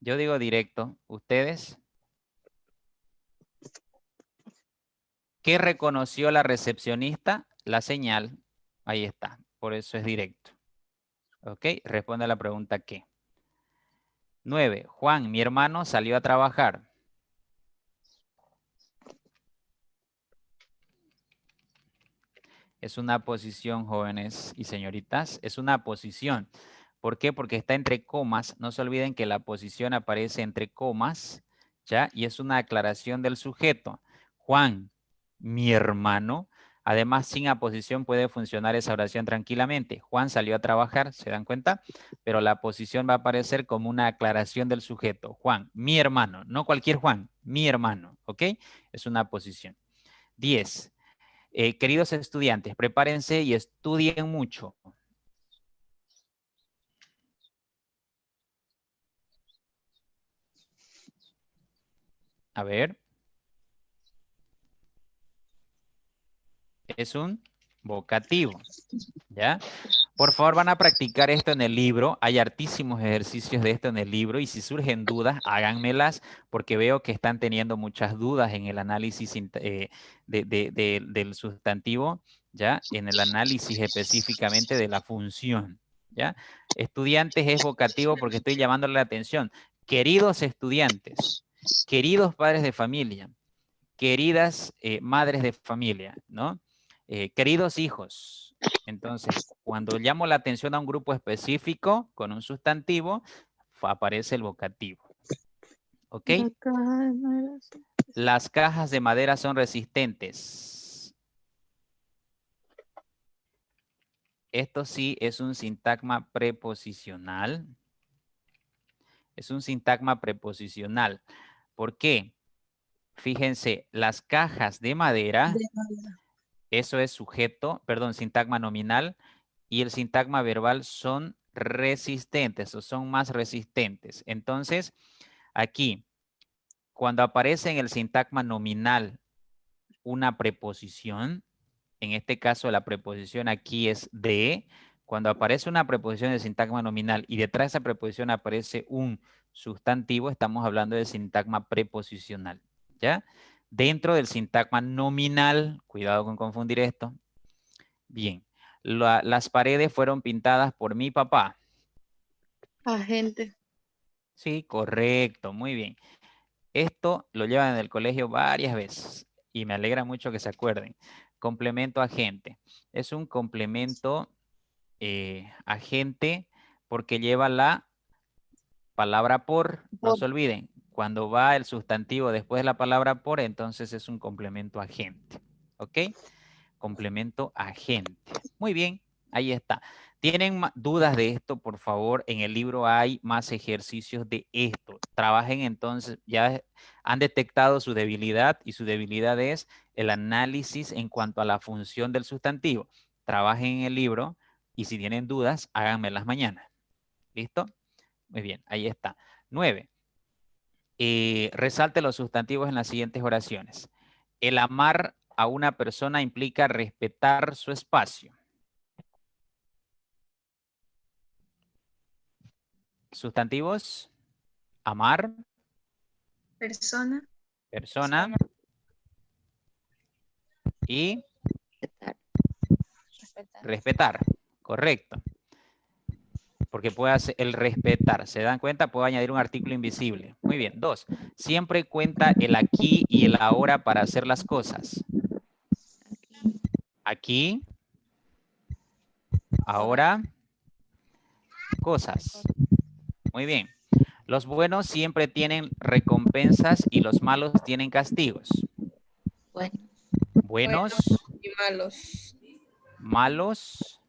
Yo digo directo, ¿ustedes? ¿Qué reconoció la recepcionista? La señal. Ahí está. Por eso es directo. ¿Ok? Responde a la pregunta ¿qué? 9. Juan, mi hermano salió a trabajar. Es una posición, jóvenes y señoritas. Es una posición. ¿Por qué? Porque está entre comas. No se olviden que la posición aparece entre comas, ¿ya? Y es una aclaración del sujeto. Juan, mi hermano. Además, sin aposición puede funcionar esa oración tranquilamente. Juan salió a trabajar, ¿se dan cuenta? Pero la posición va a aparecer como una aclaración del sujeto. Juan, mi hermano. No cualquier Juan, mi hermano, ¿ok? Es una posición. 10. Queridos estudiantes, prepárense y estudien mucho. A ver. Es un vocativo, ¿ya? Por favor, van a practicar esto en el libro. Hay hartísimos ejercicios de esto en el libro y si surgen dudas, háganmelas porque veo que están teniendo muchas dudas en el análisis del sustantivo, ¿ya? En el análisis específicamente de la función, ¿ya? Estudiantes es vocativo porque estoy llamándole la atención. Queridos estudiantes, queridos padres de familia, queridas madres de familia, ¿no? Queridos hijos. Entonces, cuando llamo la atención a un grupo específico con un sustantivo, aparece el vocativo. ¿Ok? Las cajas de madera son resistentes. Esto sí es un sintagma preposicional. Es un sintagma preposicional. ¿Por qué? Fíjense, las cajas de madera, eso es sujeto, perdón, sintagma nominal, y el sintagma verbal son resistentes o son más resistentes. Entonces, aquí, cuando aparece en el sintagma nominal una preposición, En este caso, la preposición aquí es de. Cuando aparece una preposición de sintagma nominal y detrás de esa preposición aparece un sustantivo, estamos hablando de sintagma preposicional, ¿ya? Dentro del sintagma nominal, cuidado con confundir esto. Bien, las paredes fueron pintadas por mi papá. Agente. Sí, correcto, muy bien. Esto lo llevan en el colegio varias veces y me alegra mucho que se acuerden. Complemento agente. Es un complemento agente porque lleva la palabra por. No se olviden, cuando va el sustantivo después de la palabra por, entonces es un complemento agente. ¿Ok? Complemento agente. Muy bien, ahí está. ¿Tienen dudas de esto? Por favor, en el libro hay más ejercicios de esto. Trabajen entonces, ya han detectado su debilidad y su debilidad es el análisis en cuanto a la función del sustantivo. Trabajen en el libro y si tienen dudas, háganmelas mañana. ¿Listo? Muy bien, ahí está. 9. Resalte los sustantivos en las siguientes oraciones. El amar a una persona implica respetar su espacio. Sustantivos. Amar. Persona. Persona. Y respetar. Correcto. Porque puede hacer el respetar. ¿Se dan cuenta? Puedo añadir un artículo invisible. Muy bien. 2. Siempre cuenta el aquí y el ahora para hacer las cosas. Aquí. Ahora. Cosas. Muy bien. Los buenos siempre tienen recompensas y los malos tienen castigos. Bueno, Buenos. Y malos. Malos.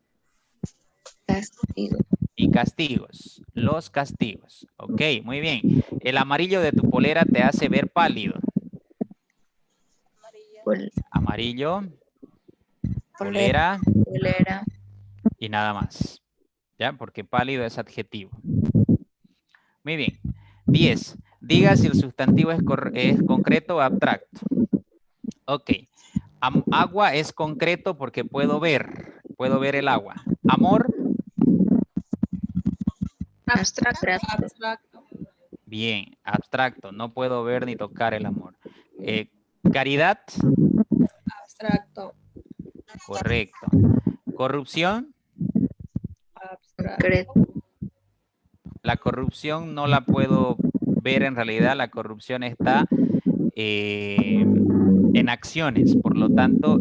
castigo. Y castigos. Los castigos. Ok, muy bien. El amarillo de tu polera te hace ver pálido. Amarillo. Polera. Polera. Y nada más. ¿Ya? Porque pálido es adjetivo. Muy bien. 10. Diga si el sustantivo es concreto o abstracto. Ok. Agua es concreto porque puedo ver. Puedo ver el agua. Amor. Abstracto. Abstracto. Bien, abstracto. No puedo ver ni tocar el amor. Caridad. Abstracto. Correcto. Corrupción. Abstracto. La corrupción no la puedo ver en realidad. La corrupción está en acciones. Por lo tanto,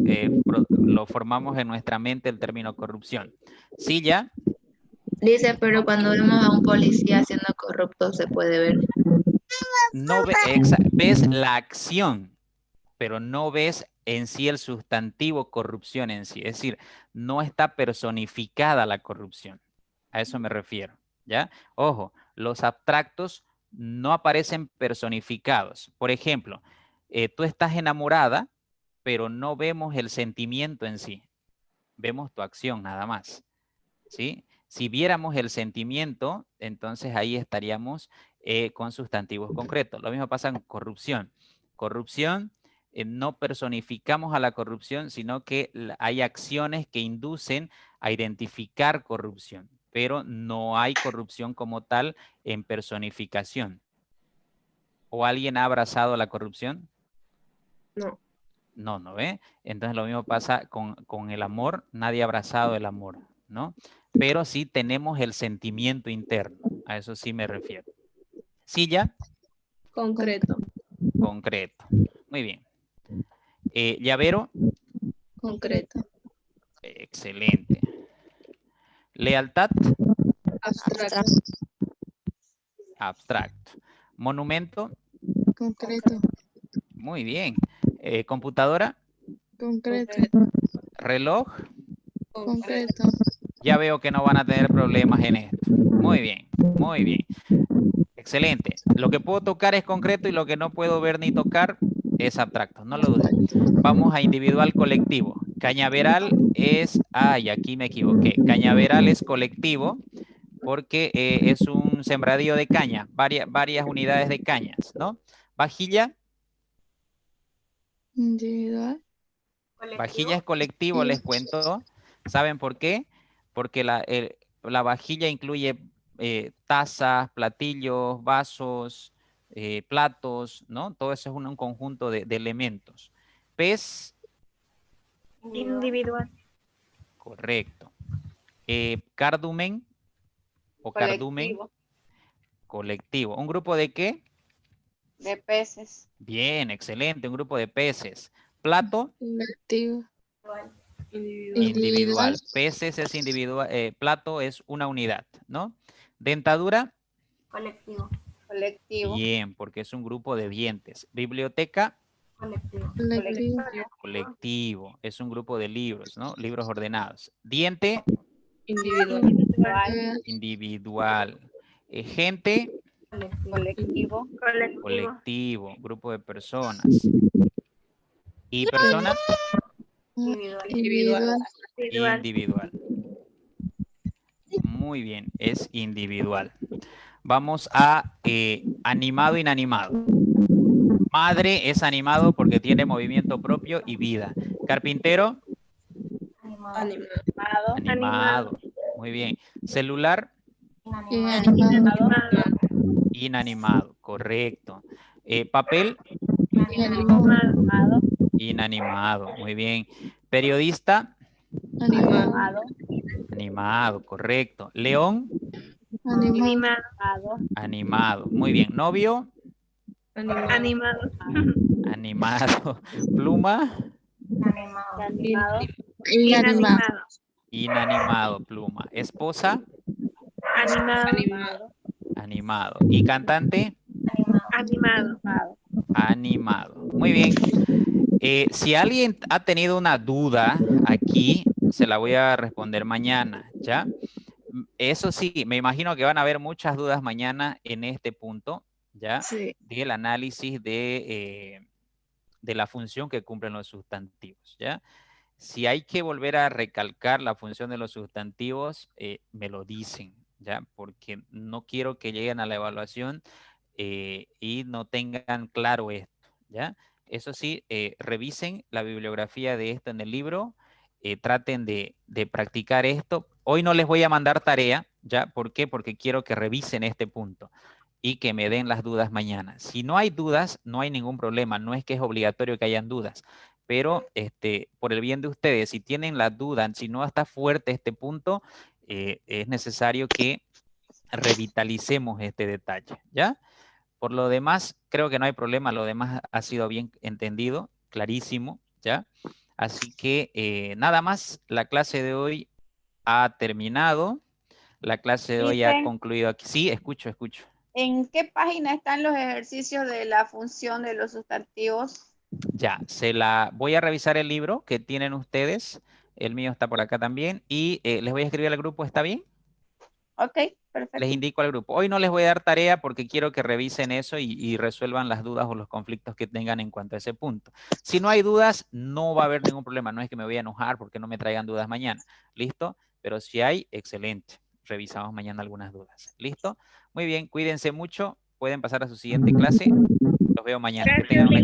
lo formamos en nuestra mente el término corrupción. Silla. Dice, pero cuando vemos a un policía siendo corrupto se puede ver. No ves la acción, pero no ves en sí el sustantivo corrupción en sí. Es decir, no está personificada la corrupción. A eso me refiero, ¿ya? Ojo, los abstractos no aparecen personificados. Por ejemplo, tú estás enamorada, pero no vemos el sentimiento en sí. Vemos tu acción nada más, ¿sí? Si viéramos el sentimiento, entonces ahí estaríamos con sustantivos concretos. Lo mismo pasa con corrupción. Corrupción, no personificamos a la corrupción, sino que hay acciones que inducen a identificar corrupción, pero no hay corrupción como tal en personificación. ¿O alguien ha abrazado la corrupción? No. No, ¿no ve? Entonces lo mismo pasa con el amor. Nadie ha abrazado el amor, ¿no? Pero sí tenemos el sentimiento interno. A eso sí me refiero. Silla. Concreto. Concreto. Muy bien. Llavero. Concreto. Excelente. Lealtad. Abstracto. Abstracto. Monumento. Concreto. Muy bien. Computadora. Concreto. Reloj. Concreto. Ya veo que no van a tener problemas en esto. Muy bien, muy bien. Excelente. Lo que puedo tocar es concreto y lo que no puedo ver ni tocar es abstracto. No lo duden. Vamos a individual colectivo. Cañaveral es... Ay, aquí me equivoqué. Cañaveral es colectivo porque es un sembradío de caña. Varias unidades de cañas, ¿no? Vajilla. Individual. Vajilla es colectivo, les cuento. ¿Saben por qué? Porque la vajilla incluye tazas, platillos, vasos, platos, ¿no? Todo eso es un conjunto de elementos. Pez, Individual. correcto. Cardumen o cardumen, Colectivo. colectivo. ¿Un grupo de qué? De peces. Bien, excelente, un grupo de peces. Plato, Colectivo. individual. Peces es individual, plato es una unidad, ¿no? Dentadura, Colectivo. bien, porque es un grupo de dientes. Biblioteca, Colectivo. colectivo, es un grupo de libros, ¿no? Libros ordenados. Diente, Individual. individual. Gente, Colectivo. colectivo, grupo de personas. Y persona, Individual. individual. Muy bien, es individual. Vamos a animado, inanimado. Madre es animado porque tiene movimiento propio y vida. Carpintero, animado. Muy bien. Celular, Inanimado. inanimado. Correcto. Papel, Inanimado. inanimado. Muy bien. Periodista, Animado. animado. Correcto. León, Animado. animado. Muy bien. Novio, Animado. animado. Pluma, Inanimado. inanimado. Pluma. Esposa, Animado. animado. Y cantante, Animado. animado. Muy bien. Si alguien ha tenido una duda aquí, se la voy a responder mañana, ¿ya? Eso sí, me imagino que van a haber muchas dudas mañana en este punto, ¿ya? Sí. Del análisis de la función que cumplen los sustantivos, ¿ya? Si hay que volver a recalcar la función de los sustantivos, me lo dicen, ¿ya? Porque no quiero que lleguen a la evaluación y no tengan claro esto, ¿ya? Eso sí, revisen la bibliografía de esto en el libro, traten de practicar esto. Hoy no les voy a mandar tarea, ¿ya? ¿Por qué? Porque quiero que revisen este punto y que me den las dudas mañana. Si no hay dudas, no hay ningún problema. No es que es obligatorio que hayan dudas, pero por el bien de ustedes, si tienen la duda, si no está fuerte este punto, es necesario que revitalicemos este detalle, ¿ya? Por lo demás, creo que no hay problema, lo demás ha sido bien entendido, clarísimo, ¿ya? Así que nada más, la clase de hoy ha terminado, la clase de hoy ha Dicen, concluido aquí. Sí, escucho. ¿en qué página están los ejercicios de la función de los sustantivos? Ya, voy a revisar el libro que tienen ustedes, el mío está por acá también, y les voy a escribir al grupo, ¿está bien? Ok, Les perfecto. indico al grupo. Hoy no les voy a dar tarea porque quiero que revisen eso y resuelvan las dudas o los conflictos que tengan en cuanto a ese punto. Si no hay dudas, no va a haber ningún problema. No es que me voy a enojar porque no me traigan dudas mañana. ¿Listo? Pero si hay, excelente. Revisamos mañana algunas dudas. ¿Listo? Muy bien, cuídense mucho. Pueden pasar a su siguiente clase. Los veo mañana. Que tengan una